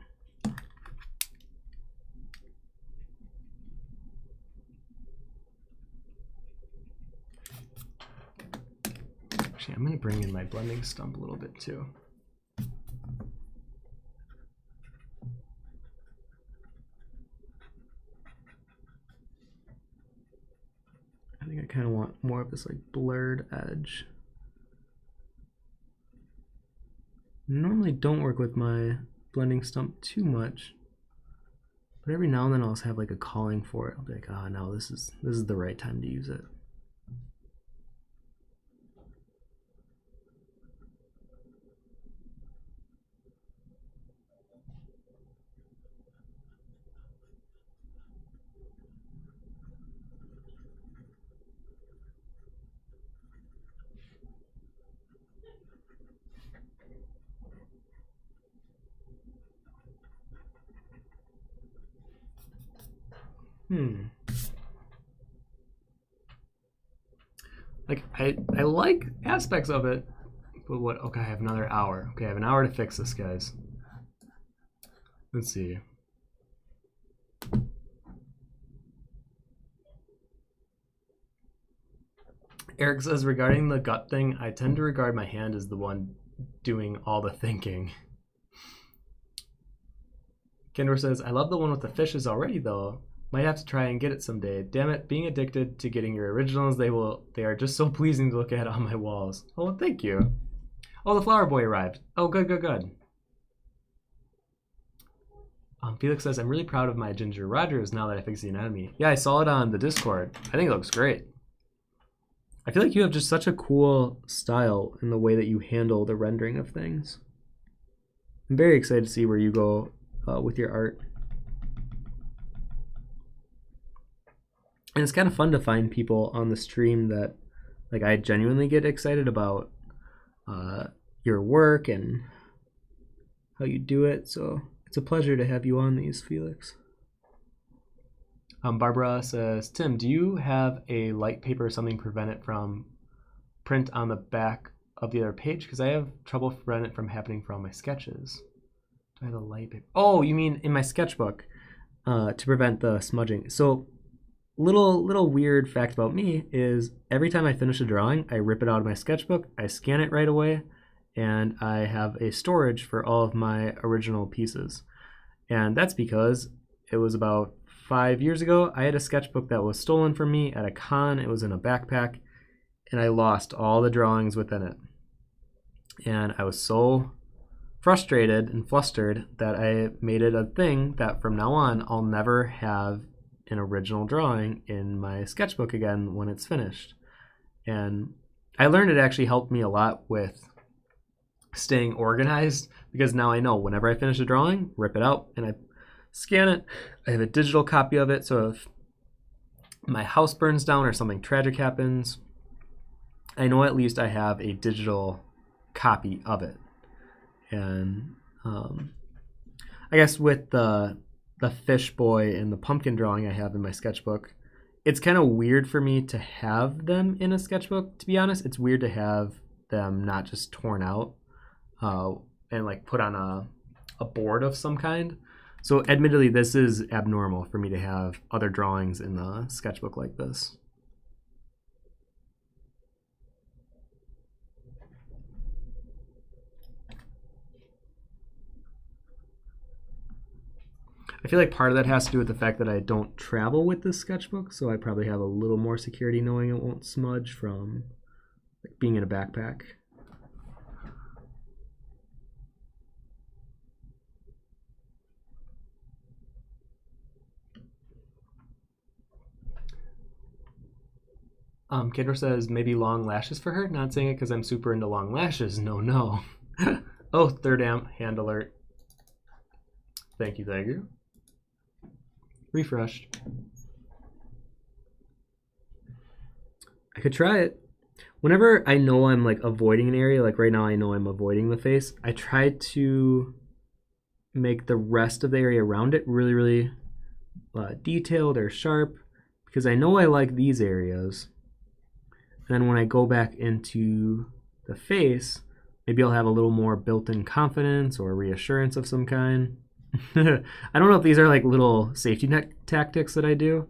S1: Actually, I'm gonna bring in my blending stump a little bit too. I think I kind of want more of this like blurred edge. Normally don't work with my blending stump too much, but every now and then I'll just have like a calling for it. I'll be like, oh no, this is the right time to use it. Like I like aspects of it, but what? Okay, I have another hour. Okay, I have an hour to fix this, guys. Let's see. Eric says, regarding the gut thing, I tend to regard my hand as the one doing all the thinking. Kendra says, I love the one with the fishes already, though. Might have to try and get it someday. Damn it, being addicted to getting your originals, they are just so pleasing to look at on my walls. Oh, thank you. Oh, the flower boy arrived. Oh, good, good, good. Felix says, I'm really proud of my Ginger Rogers now that I fixed the anatomy. Yeah, I saw it on the Discord. I think it looks great. I feel like you have just such a cool style in the way that you handle the rendering of things. I'm very excited to see where you go with your art. And it's kind of fun to find people on the stream that, like, I genuinely get excited about your work and how you do it. So it's a pleasure to have you on these, Felix. Barbara says, Tim, do you have a light paper or something to prevent it from print on the back of the other page? Because I have trouble preventing it from happening from my sketches. Do I have a light paper? Oh, you mean in my sketchbook to prevent the smudging. So little weird fact about me is every time I finish a drawing, I rip it out of my sketchbook, I scan it right away, and I have a storage for all of my original pieces. And that's because it was about 5 years ago, I had a sketchbook that was stolen from me at a con. It was in a backpack, and I lost all the drawings within it. And I was so frustrated and flustered that I made it a thing that from now on, I'll never have an original drawing in my sketchbook again when it's finished. And I learned it actually helped me a lot with staying organized, because now I know whenever I finish a drawing, rip it out and I scan it. I have a digital copy of it, so if my house burns down or something tragic happens, I know at least I have a digital copy of it. And I guess with the fish boy and the pumpkin drawing I have in my sketchbook, it's kind of weird for me to have them in a sketchbook, to be honest. It's weird to have them not just torn out and like put on a board of some kind. So admittedly, this is abnormal for me to have other drawings in the sketchbook like this. I feel like part of that has to do with the fact that I don't travel with this sketchbook, so I probably have a little more security knowing it won't smudge from being in a backpack. Kendra says maybe long lashes for her. Not saying it because I'm super into long lashes. No, no. Oh, third amp, hand alert. Thank you, thank you. Refreshed. I could try it. Whenever I know I'm like avoiding an area, like right now I know I'm avoiding the face, I try to make the rest of the area around it really, really detailed or sharp, because I know I like these areas. And then when I go back into the face, maybe I'll have a little more built-in confidence or reassurance of some kind. I don't know if these are like little safety net tactics that I do,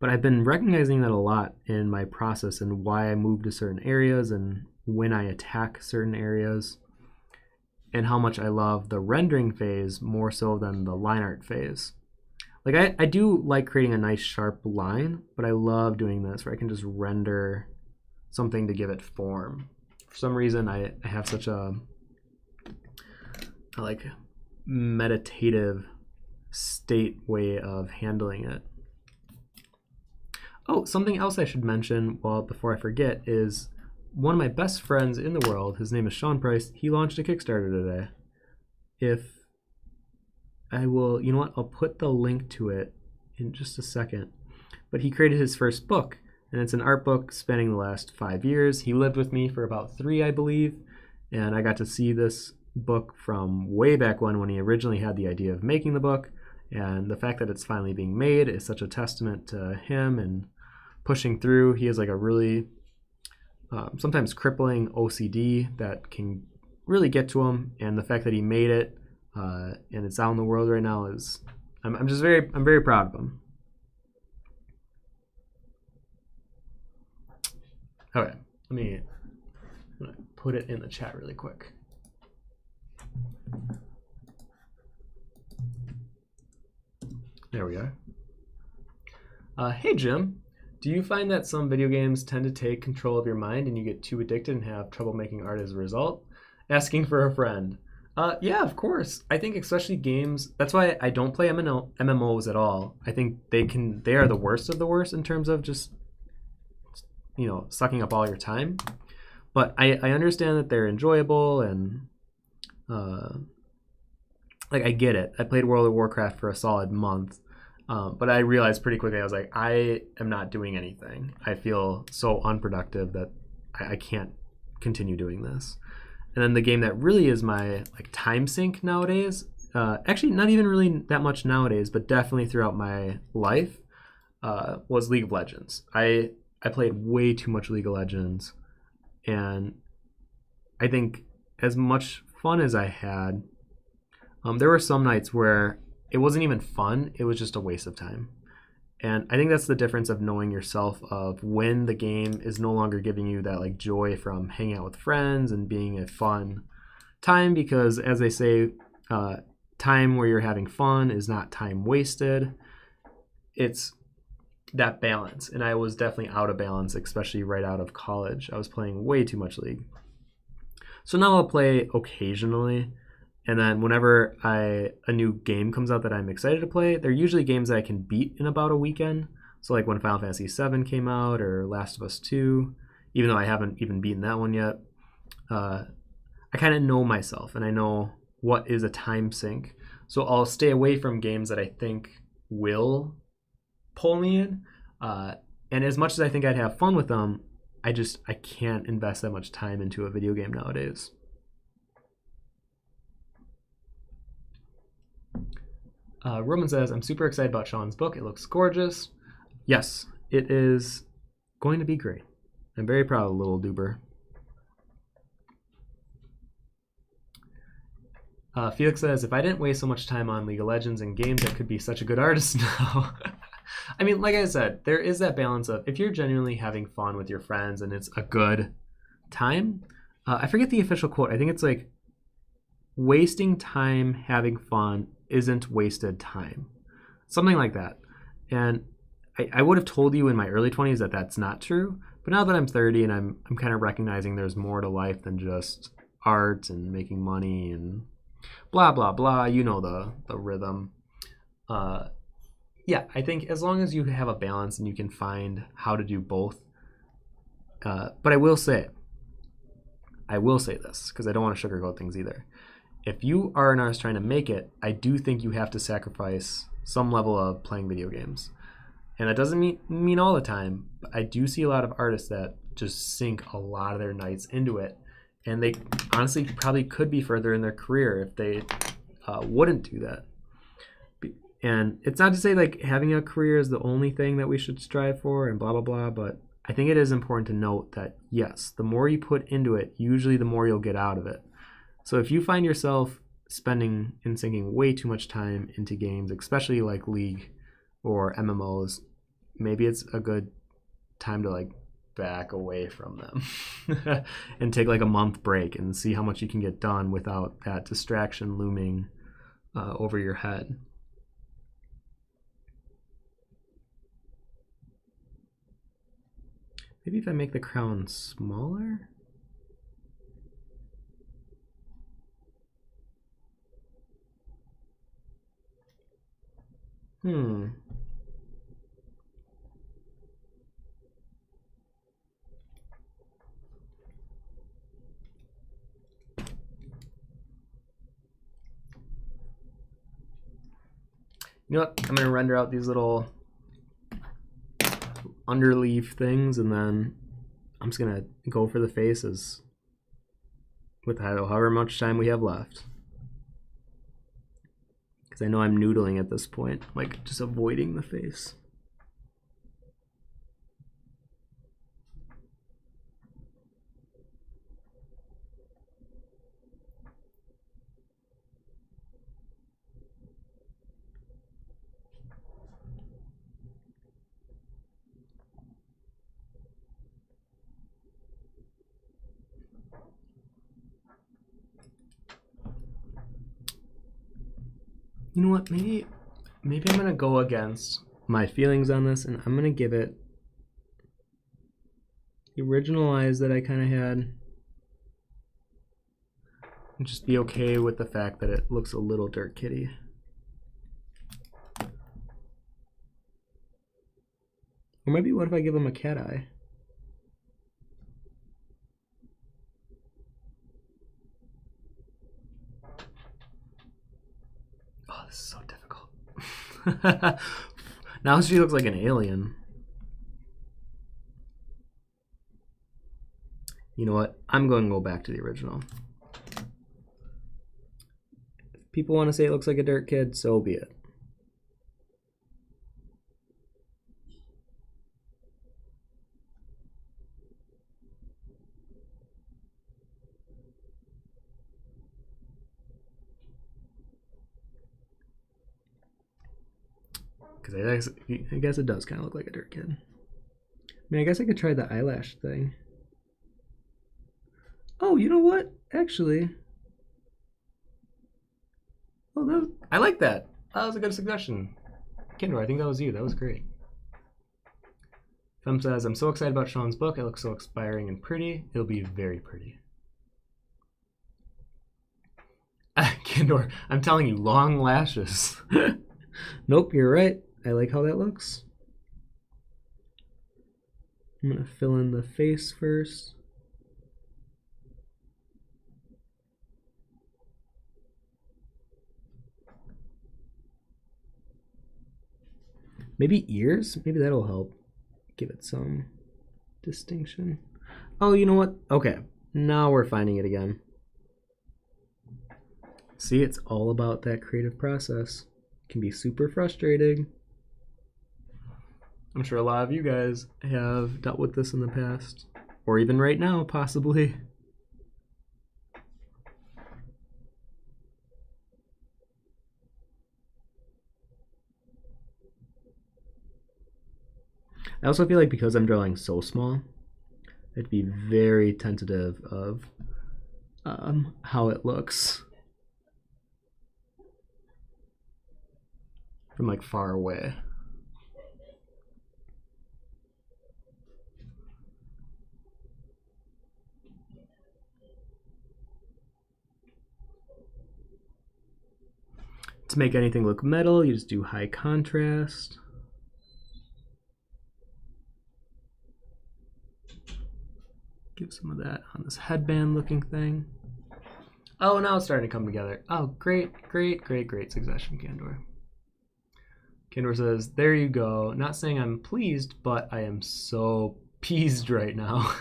S1: but I've been recognizing that a lot in my process and why I move to certain areas and when I attack certain areas, and how much I love the rendering phase more so than the line art phase. Like I do like creating a nice sharp line, but I love doing this where I can just render something to give it form. For some reason I have such a like meditative state way of handling it. Oh, something else I should mention before I forget is one of my best friends in the world, his name is Sean Price, he launched a Kickstarter today. If I will, you know what, I'll put the link to it in just a second. But he created his first book, and it's an art book spanning the last 5 years. He lived with me for about 3, I believe, and I got to see this book from way back when he originally had the idea of making the book, and the fact that it's finally being made is such a testament to him and pushing through. He has like a really sometimes crippling OCD that can really get to him, and the fact that he made it and it's out in the world right now is I'm very proud of him. Okay, I'm gonna put it in the chat really quick. There we are. Hey Jim, do you find that some video games tend to take control of your mind and you get too addicted and have trouble making art as a result? Asking for a friend. Yeah, of course. I think especially games, that's why I don't play MMOs at all. I think they are the worst of the worst in terms of just, you know, sucking up all your time. But I understand that they're enjoyable and like I get it. I played World of Warcraft for a solid month. But I realized pretty quickly, I was like, I am not doing anything. I feel so unproductive that I can't continue doing this. And then the game that really is my like time sink nowadays, actually not even really that much nowadays, but definitely throughout my life, was League of Legends. I played way too much League of Legends, and I think as much fun as I had, there were some nights where it wasn't even fun, it was just a waste of time. And I think that's the difference of knowing yourself, of when the game is no longer giving you that like joy from hanging out with friends and being a fun time, because as they say, time where you're having fun is not time wasted. It's that balance. And I was definitely out of balance, especially right out of college. I was playing way too much League. So now I'll play occasionally. And then whenever a new game comes out that I'm excited to play, they're usually games that I can beat in about a weekend. So like when Final Fantasy VII came out, or Last of Us 2, even though I haven't even beaten that one yet, I kind of know myself and I know what is a time sink. So I'll stay away from games that I think will pull me in. And as much as I think I'd have fun with them, I can't invest that much time into a video game nowadays. Roman says, I'm super excited about Sean's book. It looks gorgeous. Yes, it is going to be great. I'm very proud of little Duber. Felix says, if I didn't waste so much time on League of Legends and games, I could be such a good artist now. I mean, like I said, there is that balance of if you're genuinely having fun with your friends and it's a good time. I forget the official quote. I think it's like, wasting time having fun isn't wasted time. Something like that. And I would have told you in my early 20s that that's not true. But now that I'm 30 and I'm kind of recognizing there's more to life than just art and making money and blah, blah, blah. You know the rhythm. Yeah, I think as long as you have a balance and you can find how to do both, But I will say this, because I don't want to sugarcoat things either. If you are an artist trying to make it, I do think you have to sacrifice some level of playing video games. And that doesn't mean all the time, but I do see a lot of artists that just sink a lot of their nights into it. And they honestly probably could be further in their career if they wouldn't do that. And it's not to say like having a career is the only thing that we should strive for and blah, blah, blah, but I think it is important to note that, yes, the more you put into it, usually the more you'll get out of it. So if you find yourself spending and sinking way too much time into games, especially like League or MMOs, maybe it's a good time to like back away from them and take like a month break and see how much you can get done without that distraction looming over your head. Maybe if I make the crown smaller? You know what? I'm going to render out these little underleaf things, and then I'm just going to go for the faces with however much time we have left. Because I know I'm noodling at this point, like just avoiding the face. You know what, maybe I'm gonna go against my feelings on this, and I'm gonna give it the original eyes that I kind of had, and just be okay with the fact that it looks a little Dirt Kitty. Or maybe what if I give him a cat eye? Oh, this is so difficult. Now she looks like an alien. You know what? I'm going to go back to the original. If people want to say it looks like a dirt kid, so be it. Because I guess it does kind of look like a dirt kid. I mean, I guess I could try the eyelash thing. Oh, you know what? Actually, I like that. That was a good suggestion. Kindor, I think that was you. That was great. Fem says, I'm so excited about Sean's book. It looks so inspiring and pretty. It'll be very pretty. Kindor, I'm telling you, long lashes. Nope, you're right. I like how that looks. I'm going to fill in the face first. Maybe ears? Maybe that'll help give it some distinction. Oh, you know what? Okay, now we're finding it again. See, it's all about that creative process. It can be super frustrating. I'm sure a lot of you guys have dealt with this in the past, or even right now, possibly. I also feel like because I'm drawing so small, I'd be very tentative of how it looks from like far away. To make anything look metal, you just do high contrast. give some of that on this headband looking thing. Oh, now it's starting to come together. Oh, great succession, Candor. Candor says, there you go. Not saying I'm pleased, but I am so peased right now.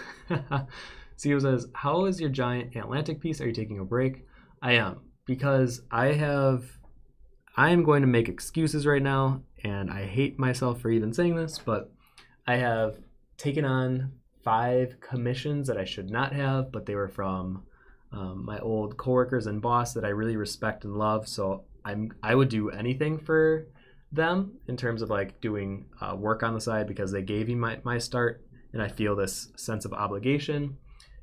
S1: CEO says, how is your giant Atlantic piece? Are you taking a break? I am, because I am going to make excuses right now, and I hate myself for even saying this, but I have taken on 5 commissions that I should not have, but they were from my old coworkers and boss that I really respect and love. So I would do anything for them in terms of like doing work on the side, because they gave me my start, and I feel this sense of obligation.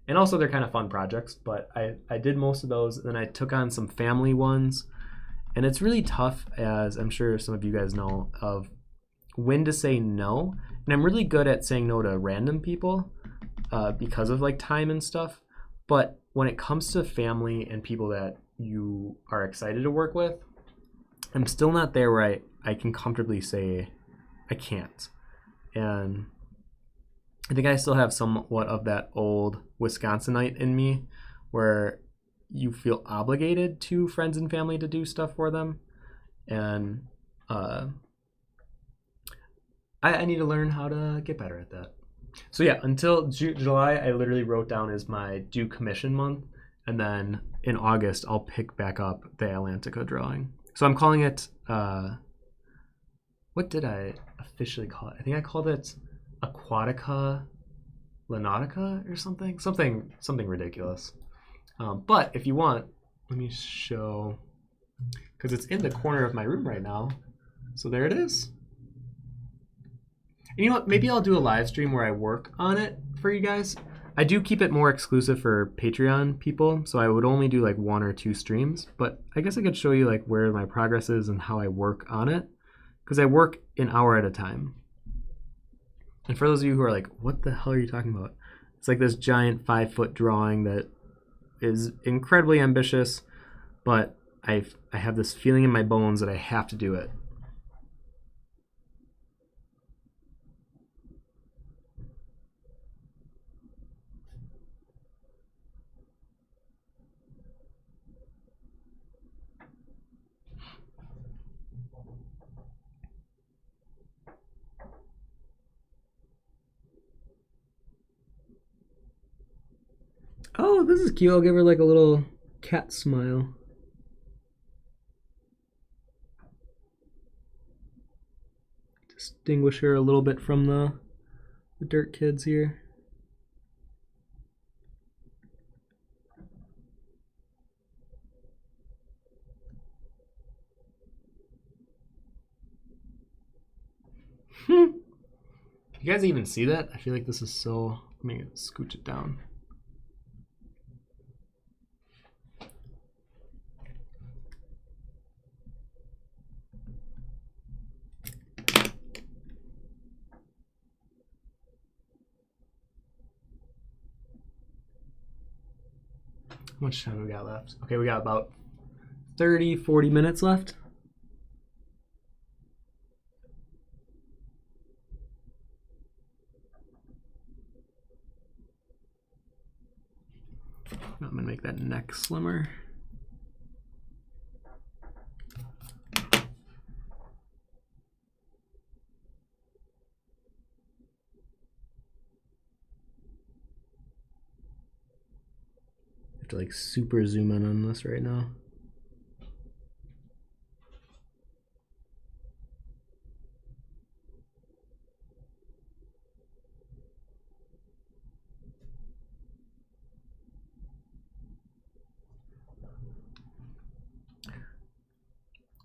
S1: And also they're kind of fun projects, but I did most of those. Then I took on some family ones, and it's really tough, as I'm sure some of you guys know, of when to say no. And I'm really good at saying no to random people because of like time and stuff. But when it comes to family and people that you are excited to work with, I'm still not there where I can comfortably say I can't. And I think I still have somewhat of that old Wisconsinite in me where you feel obligated to friends and family to do stuff for them. And I need to learn how to get better at that. So yeah, until July, I literally wrote down as my due commission month. And then in August, I'll pick back up the Atlantica drawing. So I'm calling it, what did I officially call it? I think I called it Aquatica Lunatica or something ridiculous. But if you want, let me show, because it's in the corner of my room right now. So there it is. And you know what? Maybe I'll do a live stream where I work on it for you guys. I do keep it more exclusive for Patreon people, so I would only do like 1 or 2 streams. But I guess I could show you like where my progress is and how I work on it, because I work an hour at a time. And for those of you who are like, what the hell are you talking about? It's like this giant 5-foot drawing that is incredibly ambitious, but I have this feeling in my bones that I have to do it. Oh, this is cute. I'll give her like a little cat smile. Distinguish her a little bit from the dirt kids here. You guys even see that? I feel like this is so... Let me scooch it down. How much time we got left? Okay, we got about 30, 40 minutes left. I'm gonna make that neck slimmer. I have to like super zoom in on this right now.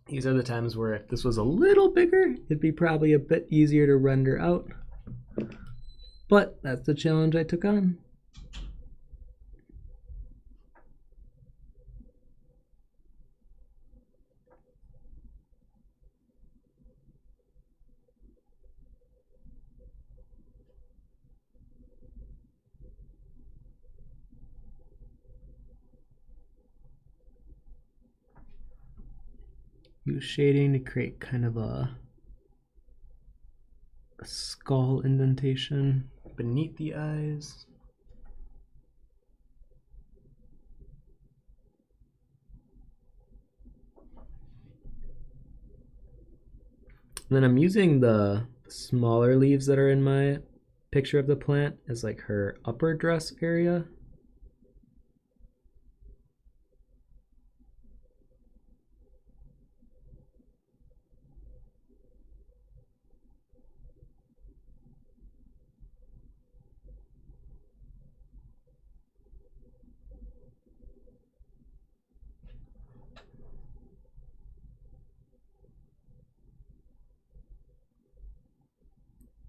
S1: These are the times where if this was a little bigger, it'd be probably a bit easier to render out. But that's the challenge I took on. Use shading to create kind of a skull indentation beneath the eyes. And then I'm using the smaller leaves that are in my picture of the plant as like her upper dress area.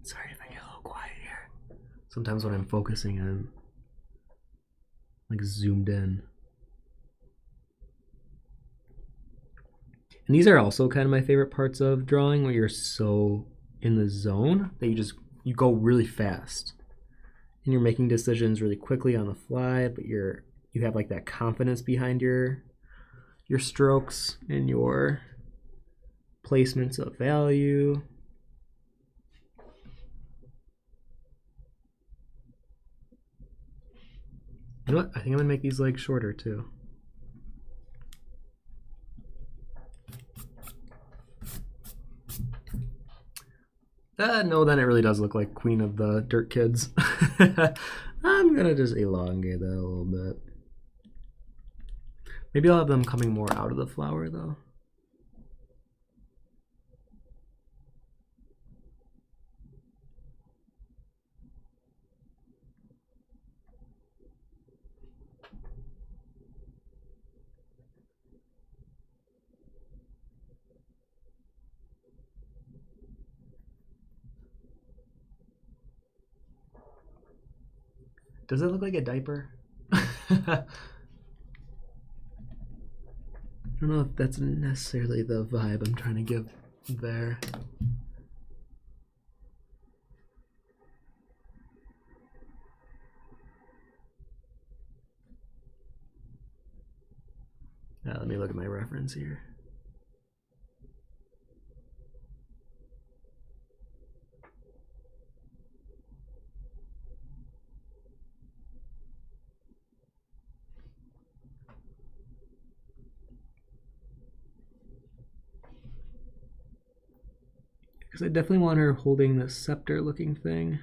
S1: Sorry if I get a little quiet here. Sometimes when I'm focusing, I'm like zoomed in. And these are also kind of my favorite parts of drawing, where you're so in the zone that you go really fast. And you're making decisions really quickly on the fly, but you have like that confidence behind your strokes and your placements of value. You know what? I think I'm gonna make these legs shorter too. No, then it really does look like Queen of the Dirt Kids. I'm gonna just elongate that a little bit. Maybe I'll have them coming more out of the flower though. Does it look like a diaper? I don't know if that's necessarily the vibe I'm trying to give there. Now let me look at my reference here. Because I definitely want her holding this scepter looking thing.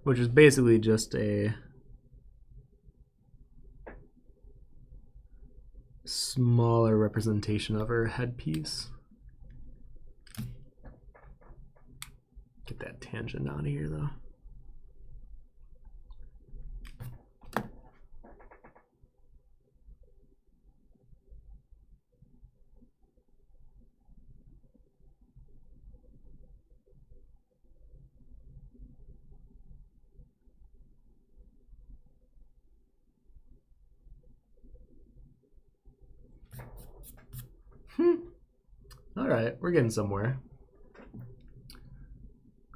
S1: Which is basically just a smaller representation of her headpiece. Get that tangent out of here though. All right, we're getting somewhere.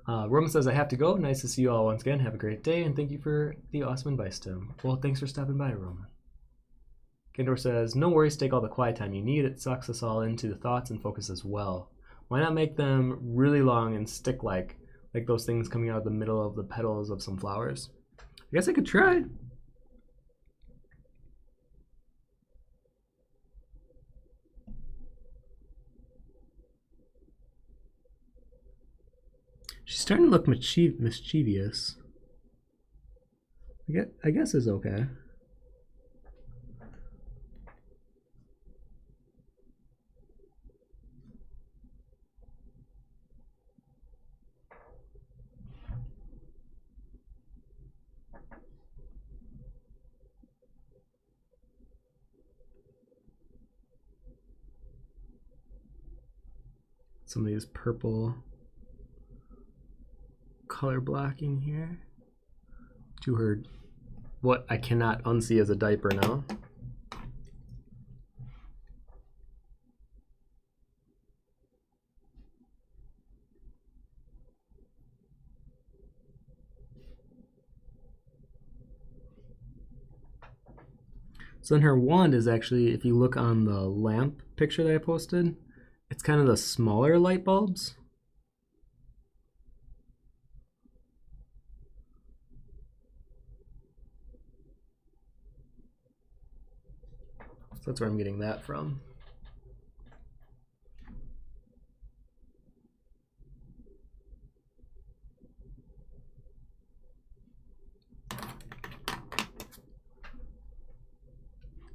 S1: Roman says, I have to go. Nice to see you all once again. Have a great day, and thank you for the awesome advice, Tim. Well, thanks for stopping by, Roman. Kendor says, no worries, take all the quiet time you need. It sucks us all into the thoughts and focus as well. Why not make them really long and stick-like those things coming out of the middle of the petals of some flowers? I guess I could try. She's starting to look mischievous. I guess is okay. Some of these purple color blocking here to her, what I cannot unsee as a diaper now. So then her wand is actually, if you look on the lamp picture that I posted, it's kind of the smaller light bulbs. So that's where I'm getting that from.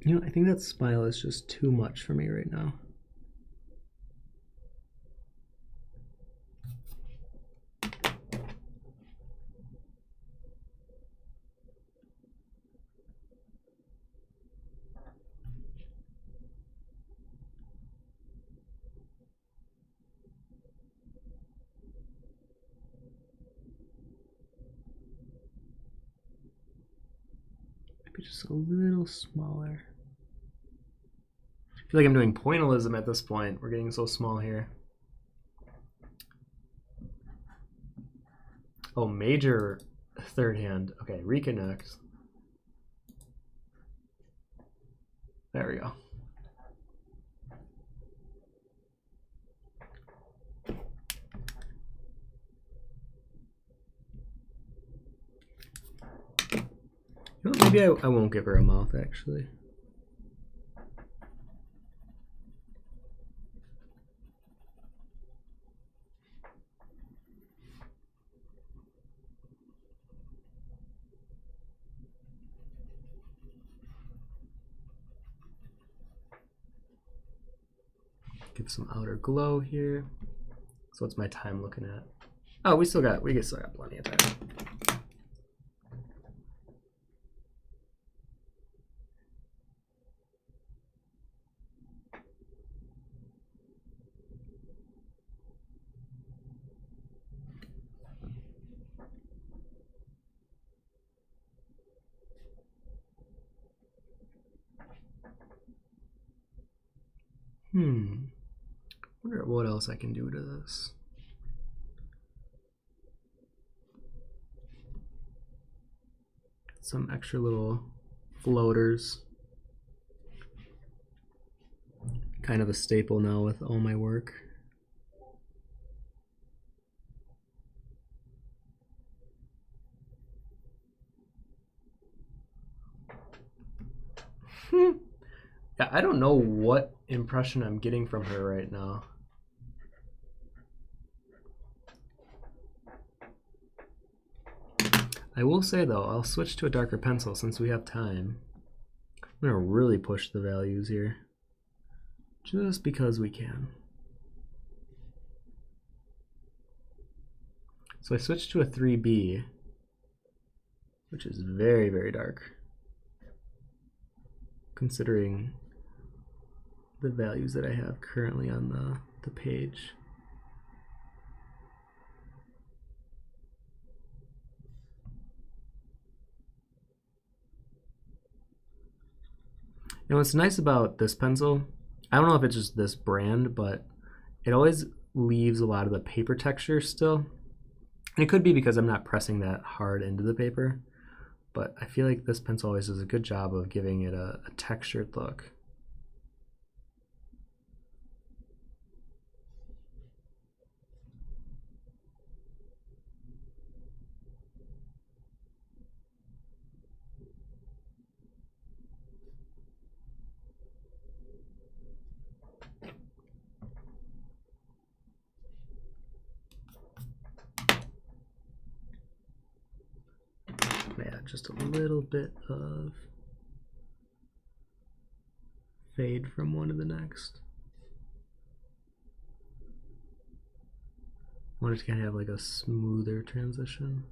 S1: You know, I think that smile is just too much for me right now. Maybe just a little smaller. I feel like I'm doing pointillism at this point. We're getting so small here. Oh, major third hand. Okay, reconnect. There we go. You know, maybe I won't give her a mouth, actually. Give some outer glow here. So what's my time looking at? Oh, we still got plenty of time. Wonder what else I can do to this. Some extra little floaters. Kind of a staple now with all my work. Yeah, I don't know what impression I'm getting from her right now. I will say though, I'll switch to a darker pencil since we have time. I'm gonna really push the values here. Just because we can. So I switched to a 3B, which is very, very dark, considering the values that I have currently on the page. And what's nice about this pencil, I don't know if it's just this brand, but it always leaves a lot of the paper texture still. And it could be because I'm not pressing that hard into the paper, but I feel like this pencil always does a good job of giving it a textured look. Yeah, just a little bit of fade from one to the next. I want it to kind of have like a smoother transition.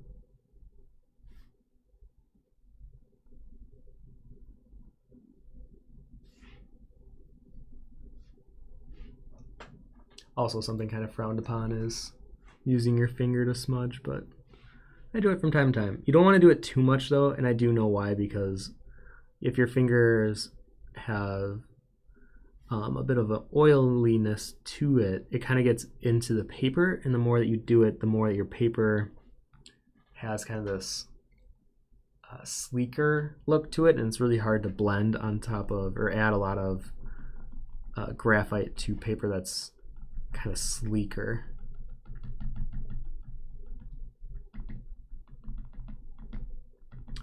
S1: Also, something kind of frowned upon is using your finger to smudge, but I do it from time to time. You don't want to do it too much though, and I do know why, because if your fingers have a bit of an oiliness to it, it kind of gets into the paper, and the more that you do it, the more that your paper has kind of this sleeker look to it, and it's really hard to blend on top of or add a lot of graphite to paper that's kind of sleeker.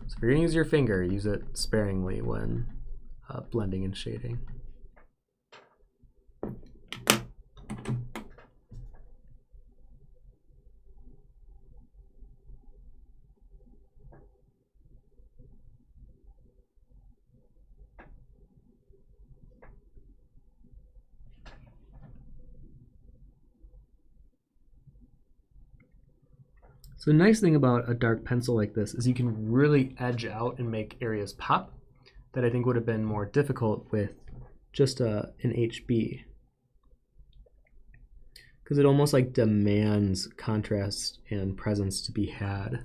S1: So if you're gonna use your finger, use it sparingly when blending and shading. So the nice thing about a dark pencil like this is you can really edge out and make areas pop that I think would have been more difficult with just an HB. Because it almost like demands contrast and presence to be had.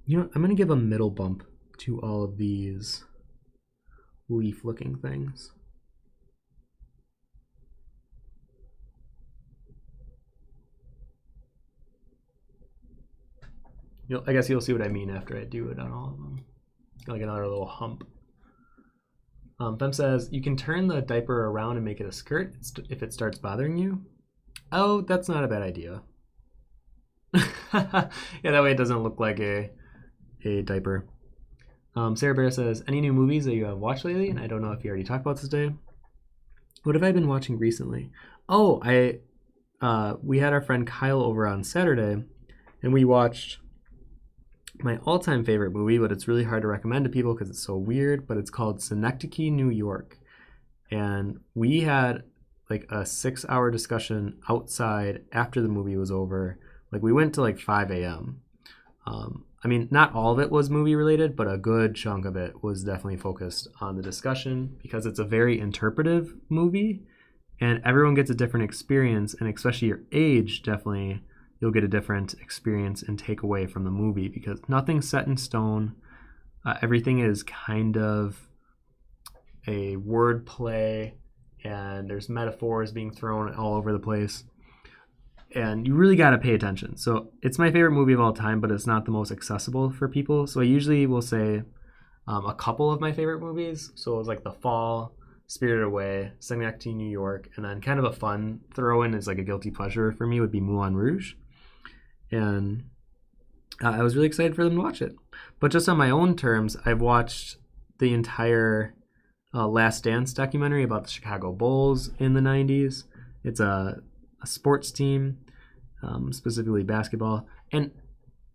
S1: You know, I'm going to give a middle bump to all of these leaf-looking things. I guess you'll see what I mean after I do it on all of them. Like another little hump. Fem says, you can turn the diaper around and make it a skirt if it starts bothering you. Oh, that's not a bad idea. Yeah, that way it doesn't look like a diaper. Sarah Bear says, any new movies that you have watched lately? And I don't know if you already talked about this today. What have I been watching recently? Oh, we had our friend Kyle over on Saturday, and we watched my all-time favorite movie, but it's really hard to recommend to people because it's so weird, but it's called Synecdoche, New York. And we had like a 6-hour discussion outside after the movie was over. Like we went to like 5 a.m. I mean, not all of it was movie related, but a good chunk of it was definitely focused on the discussion because it's a very interpretive movie and everyone gets a different experience, and especially your age, definitely you'll get a different experience and takeaway from the movie because nothing's set in stone. Everything is kind of a word play and there's metaphors being thrown all over the place. And you really got to pay attention. So it's my favorite movie of all time, but it's not the most accessible for people. So I usually will say a couple of my favorite movies. So it was like The Fall, Spirited Away, Synecdoche, New York, and then kind of a fun throw-in is like a guilty pleasure for me would be Moulin Rouge. And I was really excited for them to watch it. But just on my own terms, I've watched the entire Last Dance documentary about the Chicago Bulls in the 90s. It's a sports team, specifically basketball. And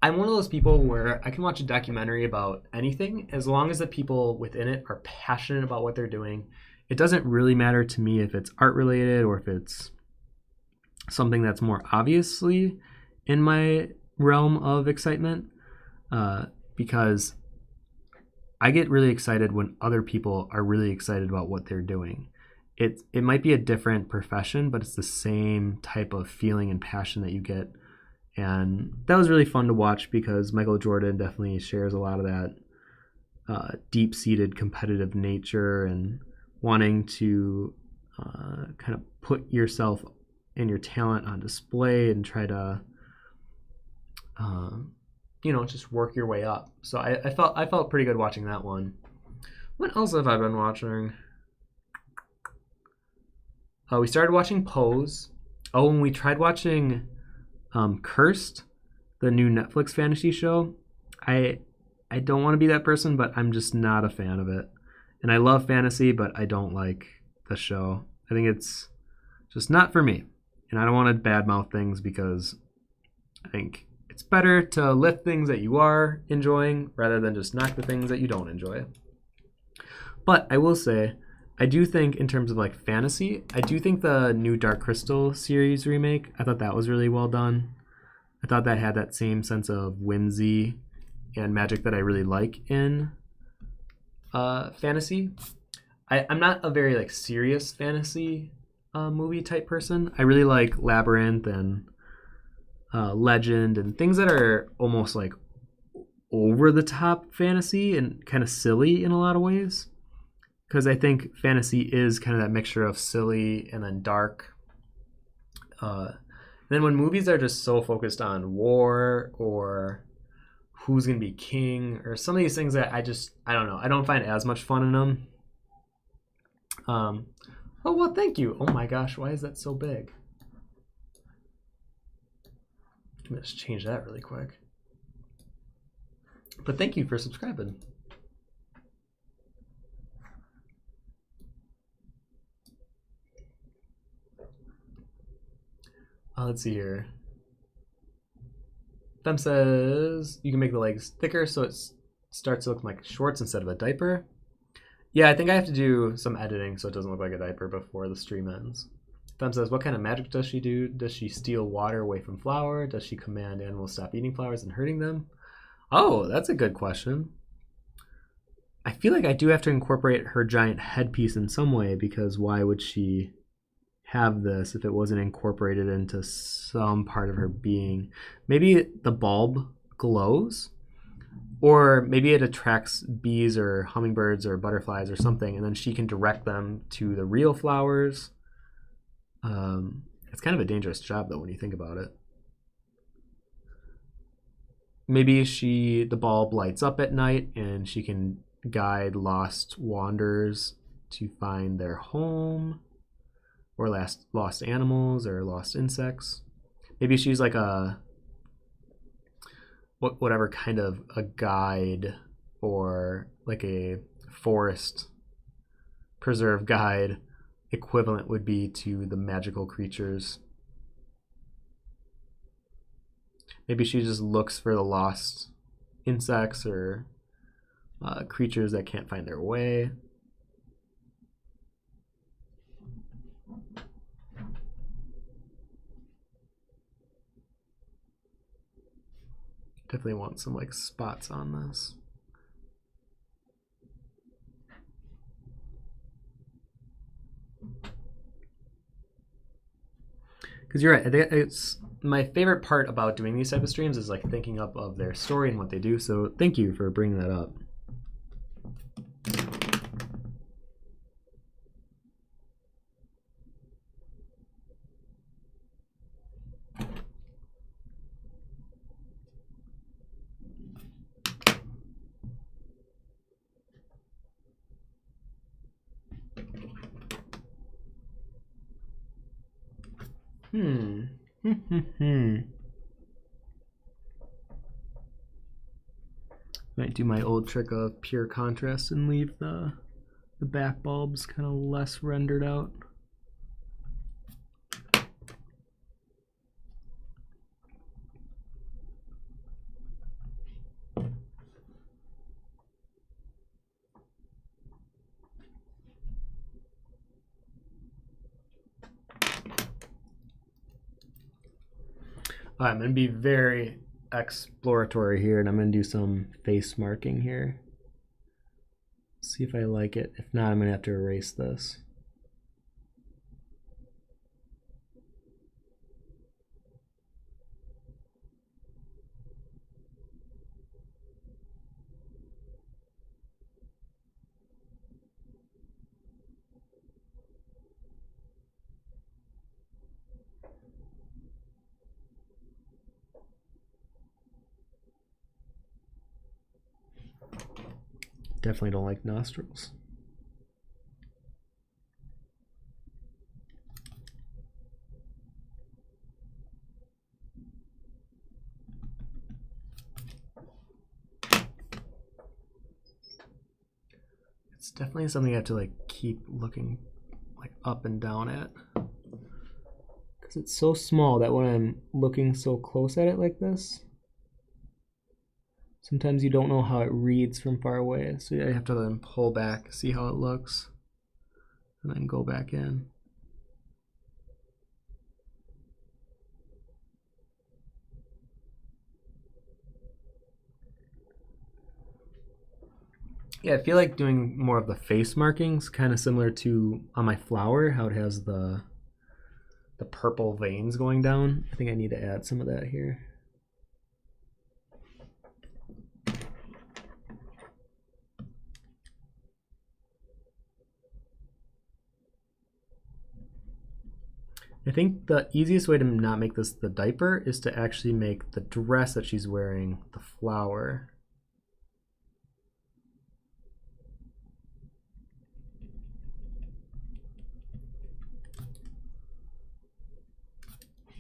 S1: I'm one of those people where I can watch a documentary about anything as long as the people within it are passionate about what they're doing. It doesn't really matter to me if it's art related or if it's something that's more obviously in my realm of excitement, because I get really excited when other people are really excited about what they're doing. It might be a different profession, but it's the same type of feeling and passion that you get. And that was really fun to watch because Michael Jordan definitely shares a lot of that deep-seated competitive nature and wanting to kind of put yourself and your talent on display and try to just work your way up. So I felt pretty good watching that one. What else have I been watching? We started watching Pose. Oh, and we tried watching Cursed, the new Netflix fantasy show. I don't want to be that person, but I'm just not a fan of it. And I love fantasy, but I don't like the show. I think it's just not for me. And I don't want to badmouth things because I think it's better to lift things that you are enjoying rather than just knock the things that you don't enjoy. But I will say, I do think in terms of like fantasy, I do think the new Dark Crystal series remake, I thought that was really well done. I thought that had that same sense of whimsy and magic that I really like in fantasy. I'm not a very like serious fantasy movie type person. I really like Labyrinth and Legend and things that are almost like over the top fantasy and kind of silly in a lot of ways. Because I think fantasy is kind of that mixture of silly and then dark. Then when movies are just so focused on war or who's going to be king or some of these things that I don't know. I don't find as much fun in them. Oh, well, thank you. Oh my gosh, why is that so big? Let me just change that really quick. But thank you for subscribing. Let's see here. Fem says you can make the legs thicker so it starts to look like shorts instead of a diaper. Yeah, I think I have to do some editing so it doesn't look like a diaper before the stream ends. Fem says, what kind of magic does she do? Does she steal water away from flower? Does she command animals to stop eating flowers and hurting them? Oh, that's a good question. I feel like I do have to incorporate her giant headpiece in some way, because why would she have this if it wasn't incorporated into some part of her being? Maybe the bulb glows, or maybe it attracts bees or hummingbirds or butterflies or something, and then she can direct them to the real flowers. It's kind of a dangerous job though when you think about it. Maybe the bulb lights up at night and she can guide lost wanderers to find their home, or lost animals or lost insects. Maybe she's like whatever kind of a guide, or like a forest preserve guide equivalent would be to the magical creatures. Maybe she just looks for the lost insects or creatures that can't find their way. Definitely want some like spots on this. Because you're right, it's my favorite part about doing these type of streams is like thinking up of their story and what they do. So thank you for bringing that up. Might do my old trick of pure contrast and leave the back bulbs kind of less rendered out. I'm going to be very exploratory here, and I'm going to do some face marking here. See if I like it. If not, I'm going to have to erase this. Definitely don't like nostrils. It's definitely something I have to like keep looking like up and down at, because it's so small that when I'm looking so close at it like this, sometimes you don't know how it reads from far away. So I have to then pull back, see how it looks, and then go back in. Yeah, I feel like doing more of the face markings, kind of similar to on my flower, how it has the purple veins going down. I think I need to add some of that here. I think the easiest way to not make this the diaper is to actually make the dress that she's wearing the flower.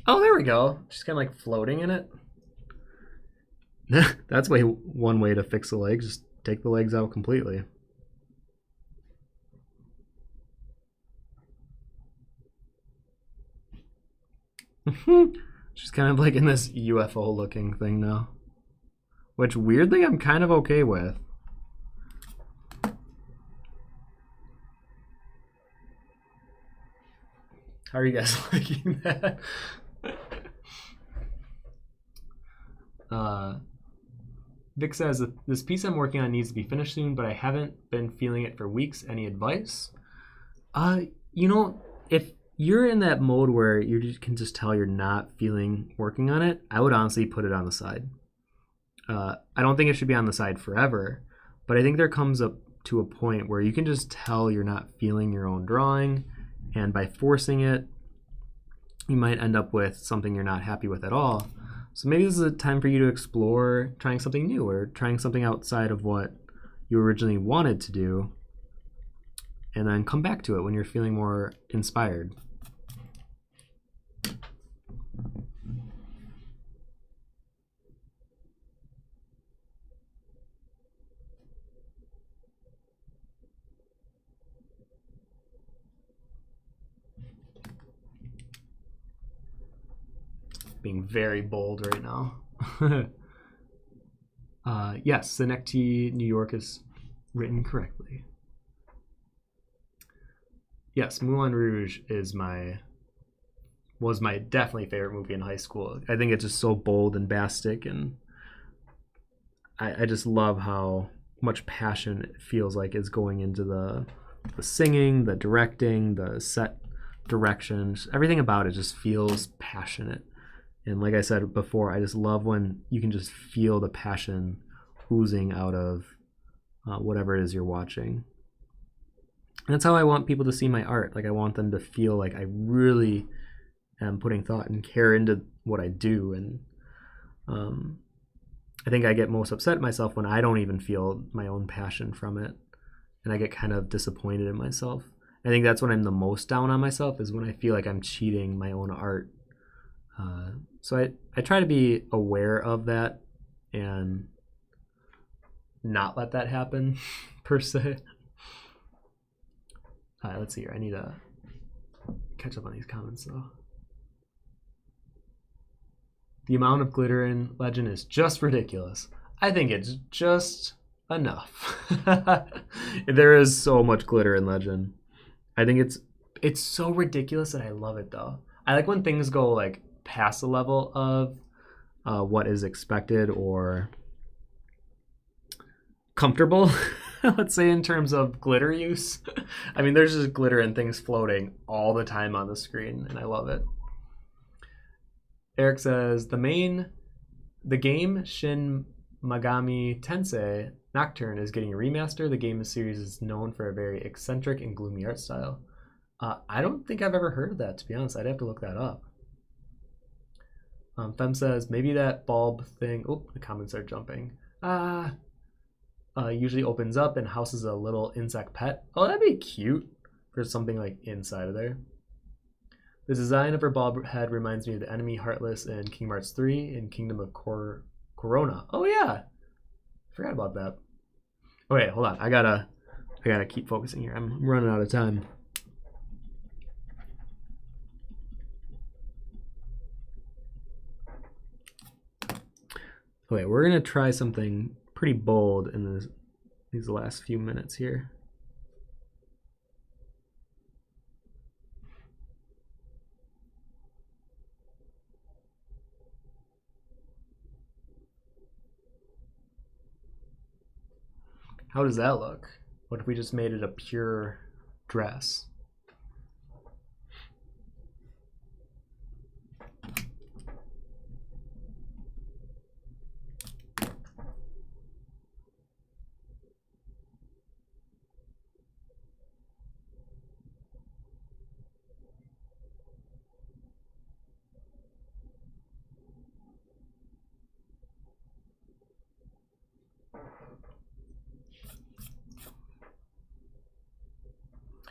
S1: Oh, there we go. She's kind of like floating in it. That's one way to fix the legs. Just take the legs out completely. She's kind of like in this UFO looking thing now, which weirdly I'm kind of okay with. How are you guys liking that? Vic says, this piece I'm working on needs to be finished soon, but I haven't been feeling it for weeks. Any advice? You know, if you're in that mode where you can just tell you're not feeling working on it, I would honestly put it on the side. I don't think it should be on the side forever, but I think there comes up to a point where you can just tell you're not feeling your own drawing, and by forcing it, you might end up with something you're not happy with at all. So maybe this is a time for you to explore trying something new or trying something outside of what you originally wanted to do, and then come back to it when you're feeling more inspired. Being very bold right now. Yes, Synecdoche, New York is written correctly. Yes, Moulin Rouge was my definitely favorite movie in high school. I think it's just so bold and bombastic, and I just love how much passion it feels like is going into the singing, the directing, the set direction. Everything about it just feels passionate. And like I said before, I just love when you can just feel the passion oozing out of whatever it is you're watching. And that's how I want people to see my art. Like, I want them to feel like I really am putting thought and care into what I do. And I think I get most upset at myself when I don't even feel my own passion from it. And I get kind of disappointed in myself. I think that's when I'm the most down on myself, is when I feel like I'm cheating my own art. So I try to be aware of that and not let that happen, per se. All right, let's see here. I need to catch up on these comments, though. The amount of glitter in Legend is just ridiculous. I think it's just enough. There is so much glitter in Legend. I think it's so ridiculous that I love it, though. I like when things go like past the level of what is expected or comfortable, let's say, in terms of glitter use. I mean, there's just glitter and things floating all the time on the screen, and I love it. Eric says, the game Shin Megami Tensei Nocturne is getting a remaster. The game series is known for a very eccentric and gloomy art style. I don't think I've ever heard of that, to be honest. I'd have to look that up. Fem says, maybe that bulb thing... Oh, the comments are jumping. Usually opens up and houses a little insect pet. Oh, that'd be cute for something like inside of there. The design of her bulb head reminds me of the enemy Heartless in Kingdom Hearts 3 and Kingdom of Corona. Oh, yeah. Forgot about that. Okay, hold on. I gotta keep focusing here. I'm running out of time. Okay, we're gonna try something pretty bold in these last few minutes here. How does that look? What if we just made it a pure dress?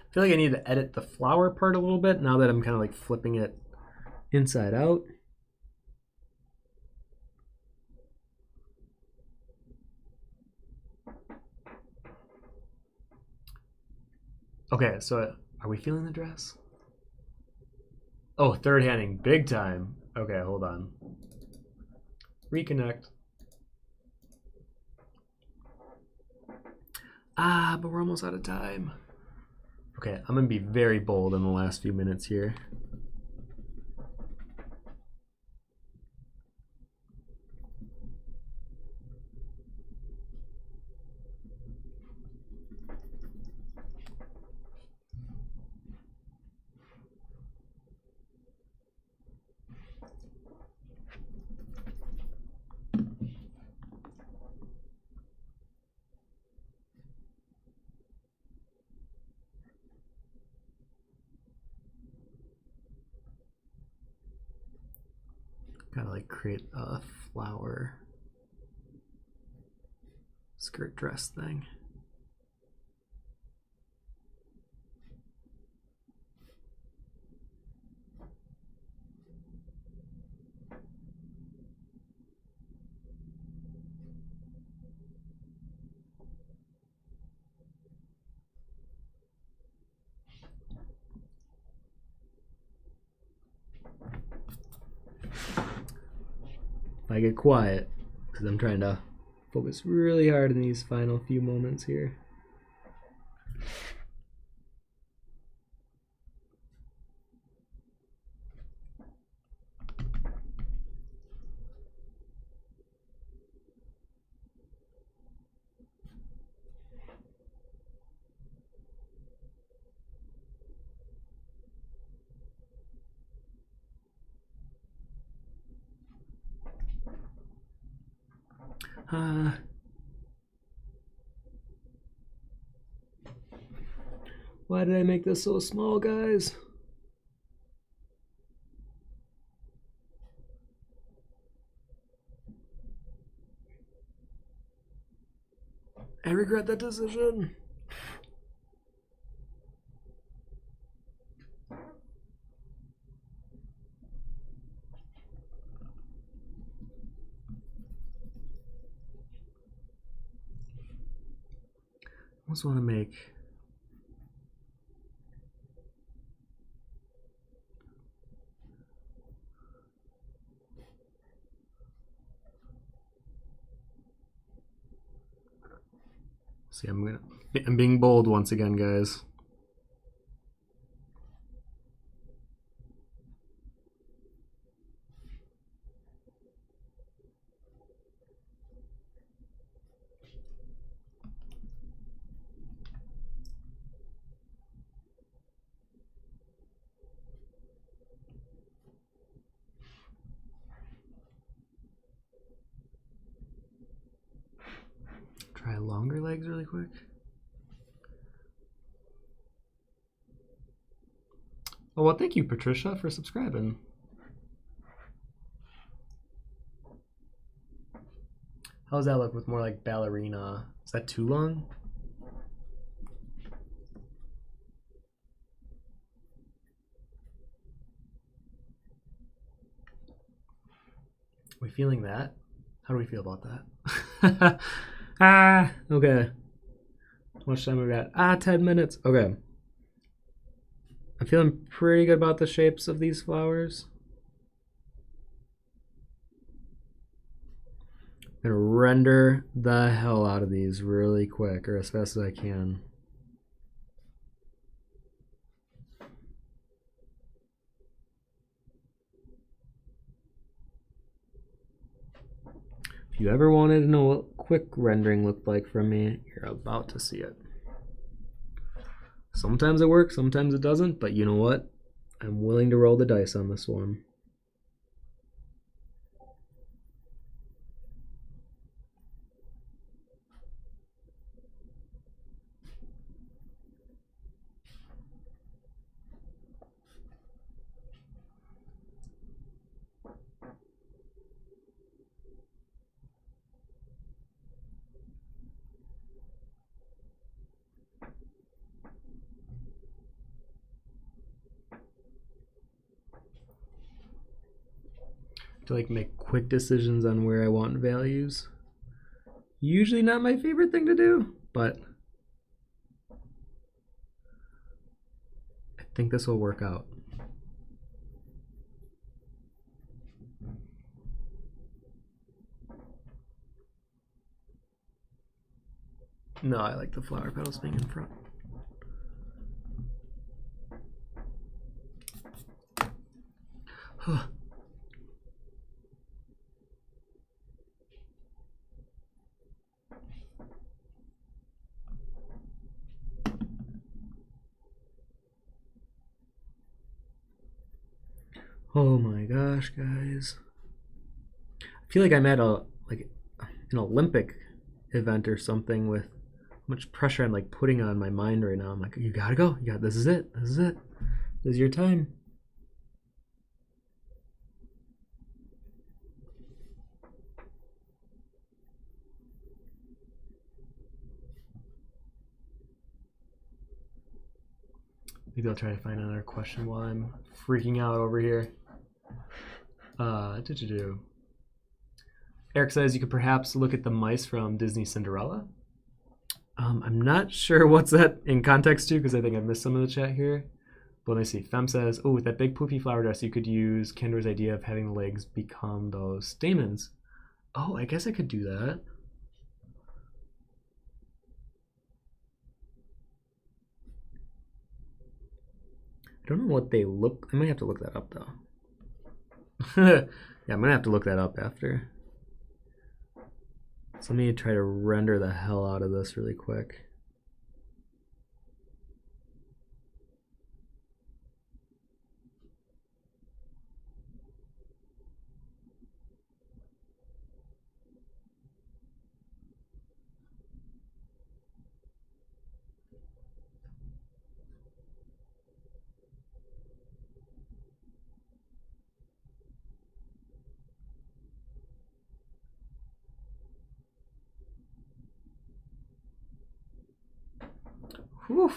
S1: I feel like I need to edit the flower part a little bit now that I'm kind of like flipping it inside out. Okay, so are we feeling the dress? Oh, third handing, big time. Okay, hold on. Reconnect. Ah, but we're almost out of time. Okay, I'm gonna be very bold in the last few minutes here. Gotta like create a flower skirt dress thing. If I get quiet, because I'm trying to focus really hard in these final few moments here. Why did I make this so small, guys? I regret that decision. I just want to make see, I'm being bold once again, guys. Try longer legs really quick. Oh, well, thank you, Patricia, for subscribing. How does that look with more like ballerina? Is that too long? Are we feeling that? How do we feel about that? Okay. How much time we got? 10 minutes. Okay. I'm feeling pretty good about the shapes of these flowers. I'm gonna render the hell out of these really quick, or as fast as I can. If you ever wanted to know what quick rendering looked like from me, you're about to see it. Sometimes it works, sometimes it doesn't, but you know what? I'm willing to roll the dice on this one. To like make quick decisions on where I want values. Usually not my favorite thing to do, but I think this will work out. No, I like the flower petals being in front. Oh my gosh, guys. I feel like I'm at an Olympic event or something with how much pressure I'm like putting on my mind right now. I'm like, you gotta go. This is it. This is it. This is your time. Maybe I'll try to find another question while I'm freaking out over here. Eric says you could perhaps look at the mice from Disney Cinderella. I'm not sure what's that in context to, because I think I missed some of the chat here. But let me see. Fem says, oh, with that big poofy flower dress, you could use Kendra's idea of having the legs become those stamens. Oh, I guess I could do that. I don't know what they look. I might have to look that up, though. Yeah, I'm going to have to look that up after. So let me try to render the hell out of this really quick. Whew.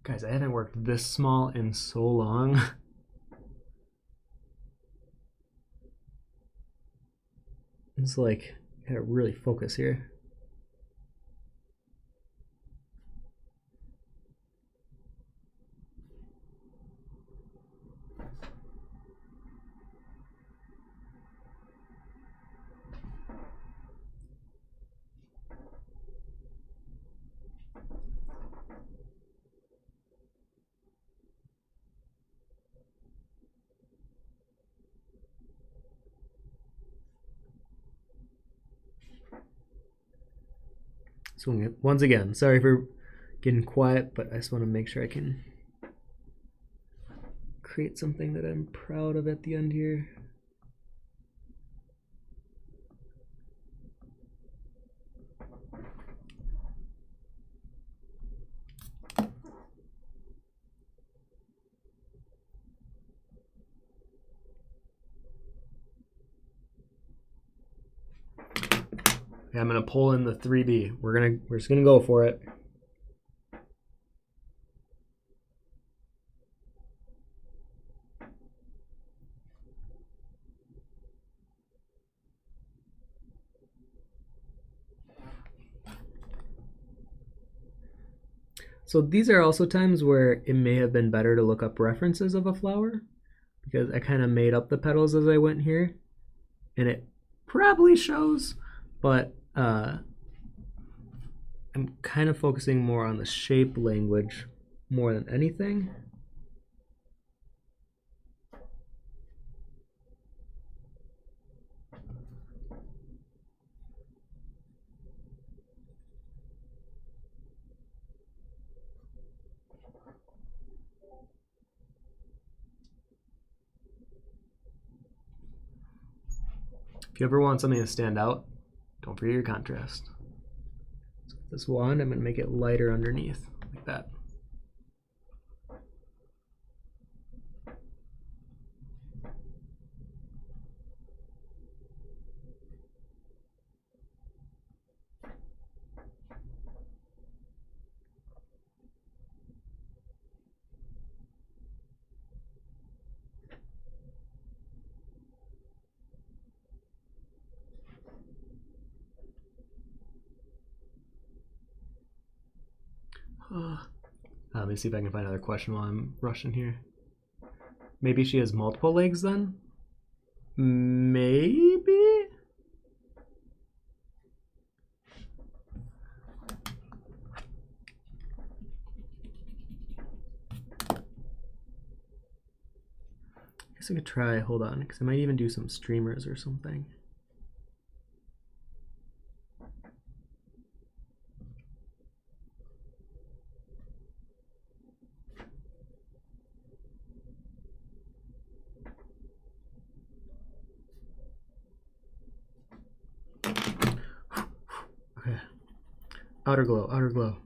S1: Guys, I haven't worked this small in so long. It's like, gotta really focus here. So once again, sorry for getting quiet, but I just want to make sure I can create something that I'm proud of at the end here. Okay, I'm gonna pull in the 3B. We're just gonna go for it. So these are also times where it may have been better to look up references of a flower, because I kind of made up the petals as I went here, and it probably shows, but I'm kind of focusing more on the shape language more than anything. If you ever want something to stand out, don't forget your contrast. So with this wand, I'm going to make it lighter underneath, like that. Let me see if I can find another question while I'm rushing here. Maybe she has multiple legs then? Maybe? I guess I could try, hold on, because I might even do some streamers or something. Okay. Outer glow, outer glow.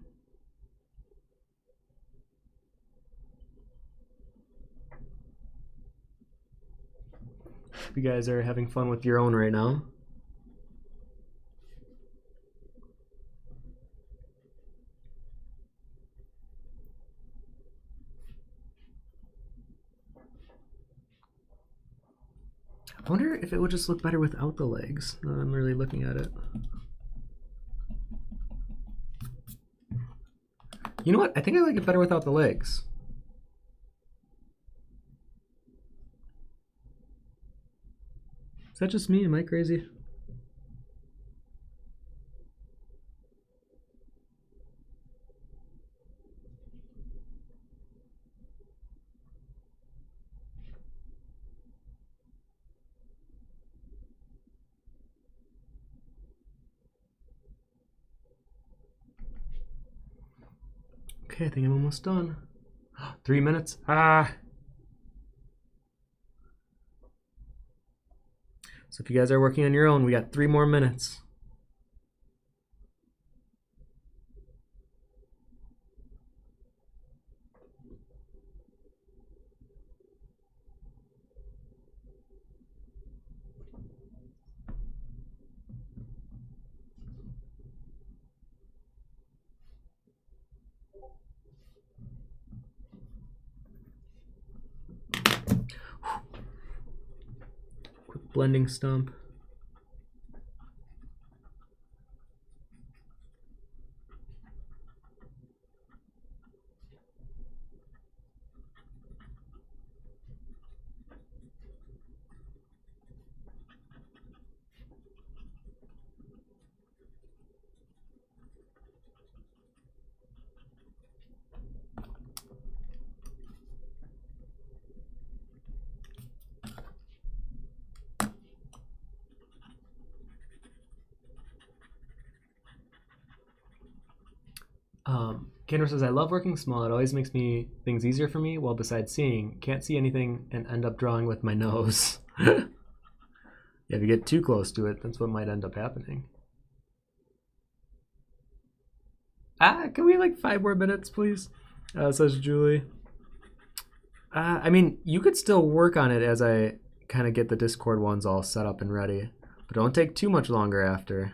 S1: Hope you guys are having fun with your own right now. I wonder if it would just look better without the legs. Now that I'm really looking at it. You know what? I think I like it better without the legs. Is that just me? Am I crazy? Okay, I think I'm almost done. 3 minutes. Ah! So if you guys are working on your own, we got 3 more minutes. Quick blending stump. Kendra says, I love working small. It always makes things easier for me. Well, besides seeing, can't see anything and end up drawing with my nose. Yeah, if you get too close to it, that's what might end up happening. Can we like 5 more minutes, please? Says Julie. I mean, you could still work on it as I kind of get the Discord ones all set up and ready, but don't take too much longer after.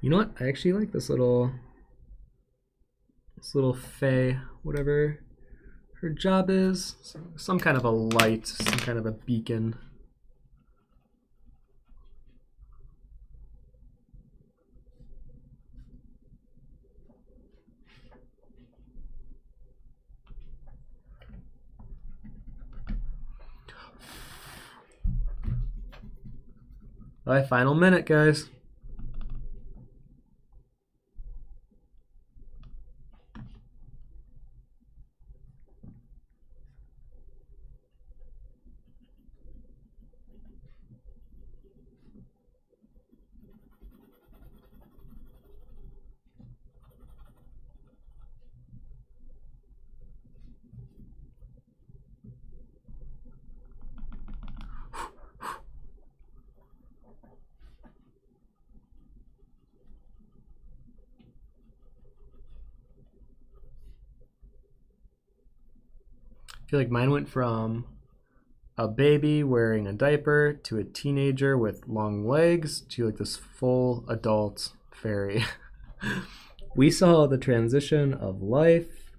S1: You know what? I actually like this little Fae, whatever her job is. Some kind of a light, some kind of a beacon. All right, final minute, guys. I feel like mine went from a baby wearing a diaper to a teenager with long legs to like this full adult fairy. We saw the transition of life,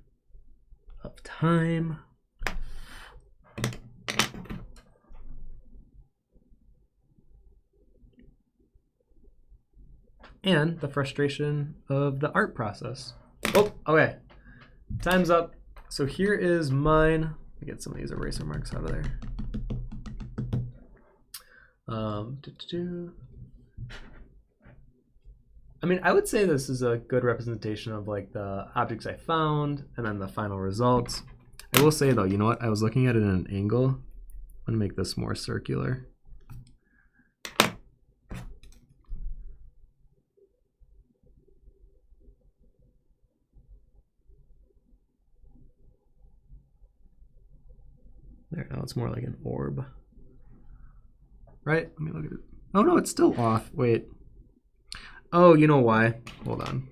S1: of time. And the frustration of the art process. Oh, okay. Time's up. So here is mine. Let me get some of these eraser marks out of there. I mean, I would say this is a good representation of like the objects I found and then the final results. I will say though, you know what? I was looking at it at an angle. I'm gonna make this more circular. There, now it's more like an orb. Right? Let me look at it. Oh no, it's still off. Wait. Oh, you know why? Hold on.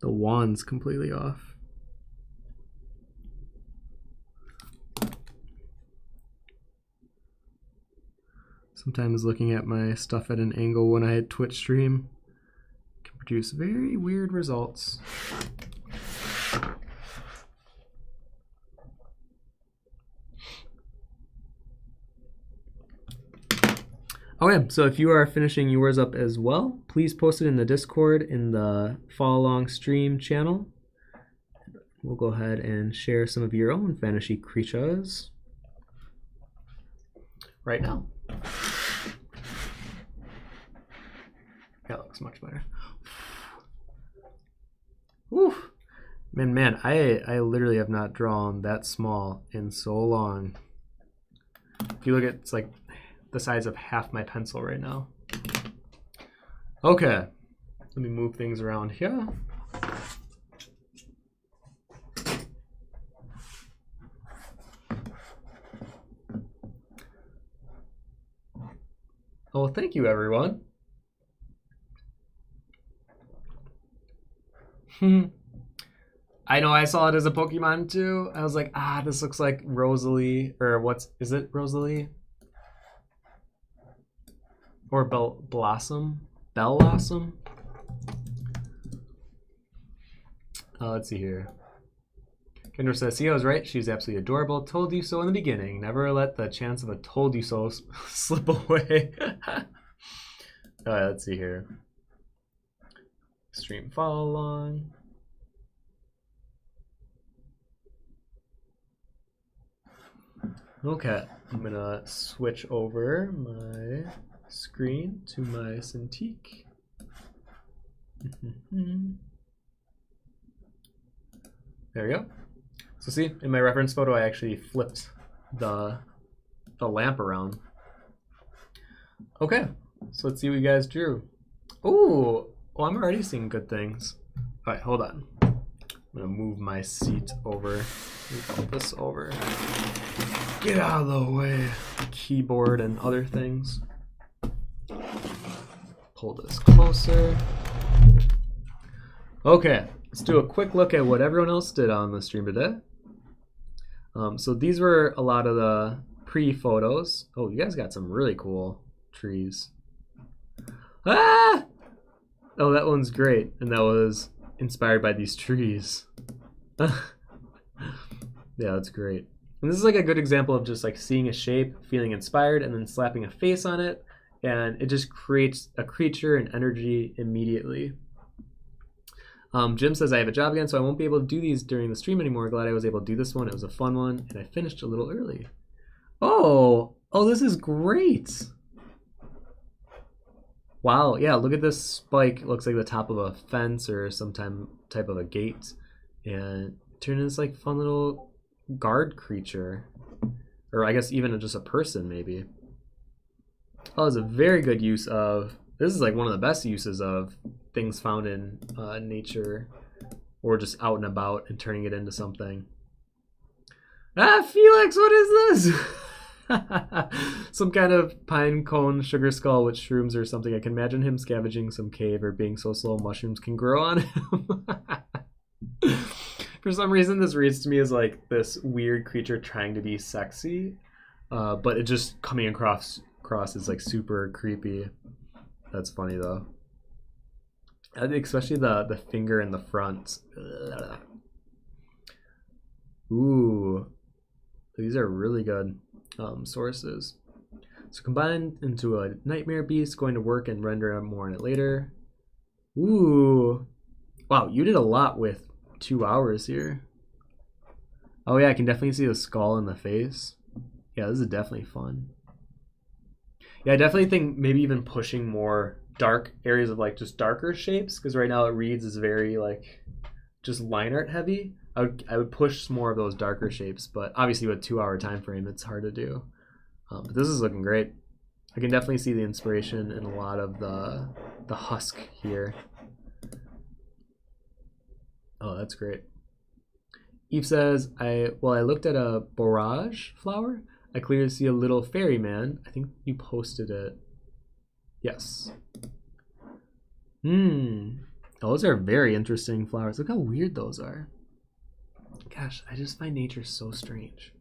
S1: The wand's completely off. Sometimes looking at my stuff at an angle when I had Twitch stream can produce very weird results. Okay, so if you are finishing yours up as well, please post it in the Discord in the Follow Along Stream channel. We'll go ahead and share some of your own fantasy creatures right now. That looks much better. Whew. Man, I literally have not drawn that small in so long. If you look at, it's like the size of half my pencil right now. Okay, let me move things around here. Oh, thank you, everyone. I know I saw it as a Pokemon too. I was like, this looks like Rosalie, or is it Rosalie? Or Bellblossom? Let's see here. Kendra says, see, I was right. She's absolutely adorable. Told you so in the beginning. Never let the chance of a told you so slip away. Alright, let's see here. Stream follow along. Okay, I'm gonna switch over my screen to my Cintiq. There we go. So see, in my reference photo, I actually flipped the lamp around. Okay, so let's see what you guys drew. Ooh, oh, I'm already seeing good things. All right, hold on. I'm gonna move my seat over. Move this over. Get out of the way. Keyboard and other things. Pull this closer. Okay, let's do a quick look at what everyone else did on the stream today. So these were a lot of the pre-photos. Oh, you guys got some really cool trees. Ah! Oh, that one's great. And that was inspired by these trees. Yeah, that's great. And this is like a good example of just like seeing a shape, feeling inspired, and then slapping a face on it. And it just creates a creature and energy immediately. Jim says, I have a job again, so I won't be able to do these during the stream anymore. Glad I was able to do this one. It was a fun one, and I finished a little early. Oh, this is great. Wow, yeah, look at this spike. It looks like the top of a fence or some type of a gate. And turn into this like fun little guard creature. Or I guess even just a person, maybe. Oh, it's a very good use of, this is like one of the best uses of things found in nature or just out and about and turning it into something. Ah, Felix, what is this? Some kind of pine cone sugar skull with shrooms or something. I can imagine him scavenging some cave or being so slow mushrooms can grow on him. For some reason, this reads to me as like this weird creature trying to be sexy, but it just coming across is like super creepy. That's funny though. I think especially the finger in the front. Ugh. Ooh, these are really good sources. So combined into a nightmare beast, going to work and render more on it later. Ooh, wow, you did a lot with 2 hours here. Oh yeah, I can definitely see the skull in the face. Yeah, this is definitely fun. Yeah, I definitely think maybe even pushing more dark areas of like just darker shapes, because right now it reads as very like just line art heavy. I would push more of those darker shapes, but obviously with 2 hour time frame, it's hard to do. But this is looking great. I can definitely see the inspiration in a lot of the husk here. Oh, that's great. Eve says, I looked at a borage flower. I clearly see a little fairy man. I think you posted it. Yes. Those are very interesting flowers. Look how weird those are. Gosh, I just find nature so strange.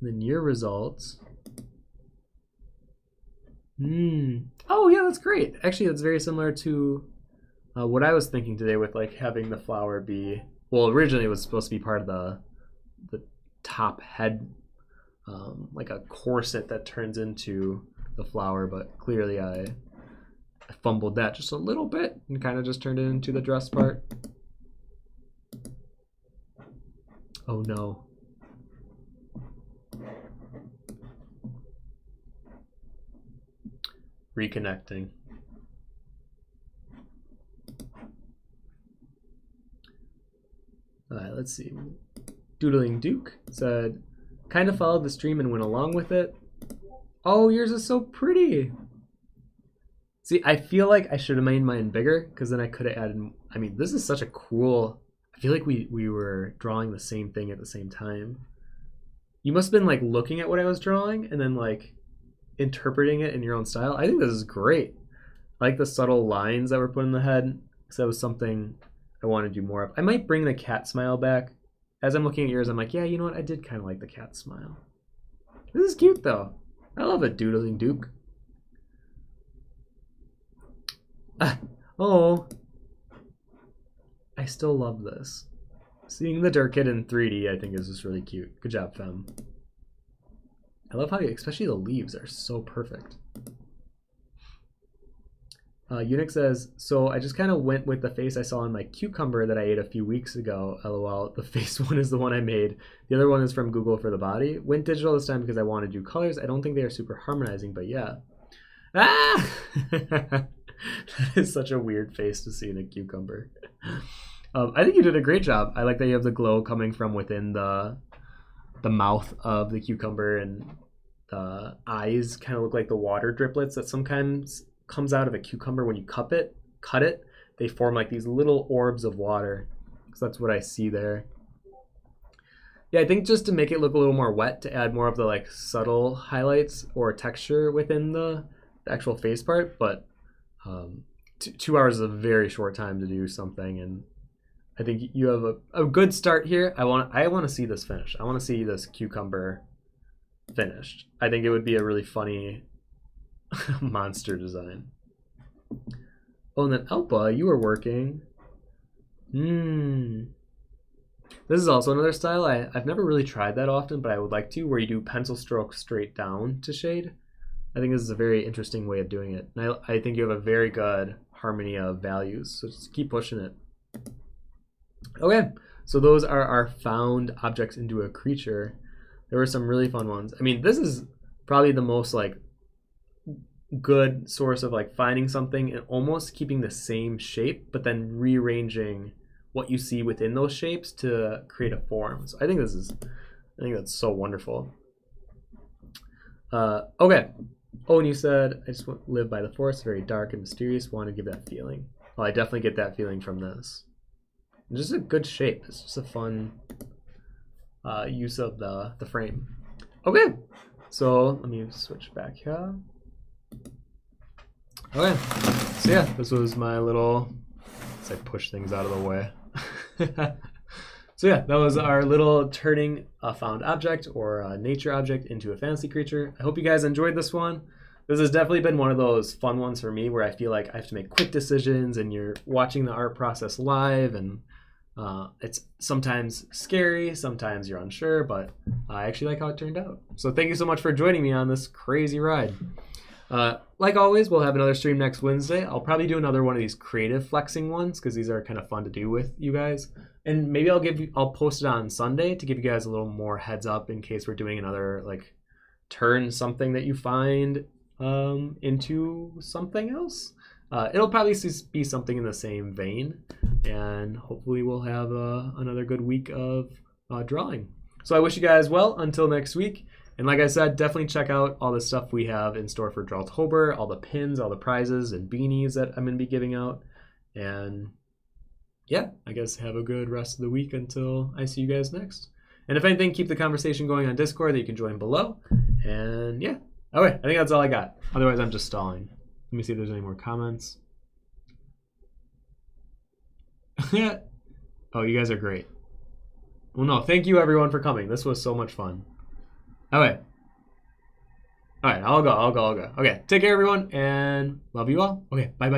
S1: And then your results. Oh yeah, that's great. Actually, that's very similar to what I was thinking today with like having the flower be, well, originally it was supposed to be part of the top head, like a corset that turns into the flower, but clearly I fumbled that just a little bit and kind of just turned it into the dress part. Oh no. Reconnecting. All right, let's see. Doodling Duke said, kind of followed the stream and went along with it. Oh, yours is so pretty. See, I feel like I should have made mine bigger, because then I could have added, I mean, this is such a cool, I feel like we were drawing the same thing at the same time. You must have been like looking at what I was drawing and then like interpreting it in your own style. I think this is great. I like the subtle lines that were put in the head, because that was something I want to do more of. I might bring the cat smile back. As I'm looking at yours, I'm like, yeah, you know what? I did kind of like the cat smile. This is cute though. I love it, Doodling Duke. Oh, I still love this. Seeing the Dirt Kid in 3D, I think is just really cute. Good job, Fem. I love how, especially the leaves are so perfect. Unix says, so I just kind of went with the face I saw on my cucumber that I ate a few weeks ago. LOL. The face one is the one I made. The other one is from Google for the body. Went digital this time because I want to do colors. I don't think they are super harmonizing, but yeah. Ah! That is such a weird face to see in a cucumber. I think you did a great job. I like that you have the glow coming from within the mouth of the cucumber, and the eyes kind of look like the water driplets that sometimes comes out of a cucumber when you cut it. They form like these little orbs of water. So that's what I see there. Yeah, I think just to make it look a little more wet, to add more of the like subtle highlights or texture within the actual face part. But 2 hours is a very short time to do something, and I think you have a good start here. I want to see this finished. I want to see this cucumber finished. I think it would be a really funny monster design. Oh, and then Elpa, you were working. This is also another style I've never really tried that often, but I would like to, where you do pencil strokes straight down to shade. I think this is a very interesting way of doing it. And I think you have a very good harmony of values, so just keep pushing it. Okay, so those are our found objects into a creature. There were some really fun ones. I mean, this is probably the most like good source of like finding something and almost keeping the same shape, but then rearranging what you see within those shapes to create a form. So I think that's so wonderful. Okay. Oh, and you said, I just live by the forest, very dark and mysterious, want to give that feeling. Well, I definitely get that feeling from this. It's just a good shape. It's just a fun use of the frame. Okay, so let me switch back here. Okay, so yeah, this was my little, as I push things out of the way. So yeah, that was our little turning a found object or a nature object into a fantasy creature. I hope you guys enjoyed this one. This has definitely been one of those fun ones for me where I feel like I have to make quick decisions and you're watching the art process live, and it's sometimes scary, sometimes you're unsure, but I actually like how it turned out. So thank you so much for joining me on this crazy ride. Like always, we'll have another stream next Wednesday. I'll probably do another one of these creative flexing ones because these are kind of fun to do with you guys. And maybe I'll post it on Sunday to give you guys a little more heads up in case we're doing another like turn something that you find into something else. It'll probably be something in the same vein, and hopefully we'll have another good week of drawing. So I wish you guys well until next week. And like I said, definitely check out all the stuff we have in store for Drawtober, all the pins, all the prizes and beanies that I'm going to be giving out. And yeah, I guess have a good rest of the week until I see you guys next. And if anything, keep the conversation going on Discord that you can join below. And yeah, okay, I think that's all I got. Otherwise, I'm just stalling. Let me see if there's any more comments. Oh, you guys are great. Well, no, thank you everyone for coming. This was so much fun. Okay. All right, I'll go. Okay, take care everyone, and love you all. Okay, bye.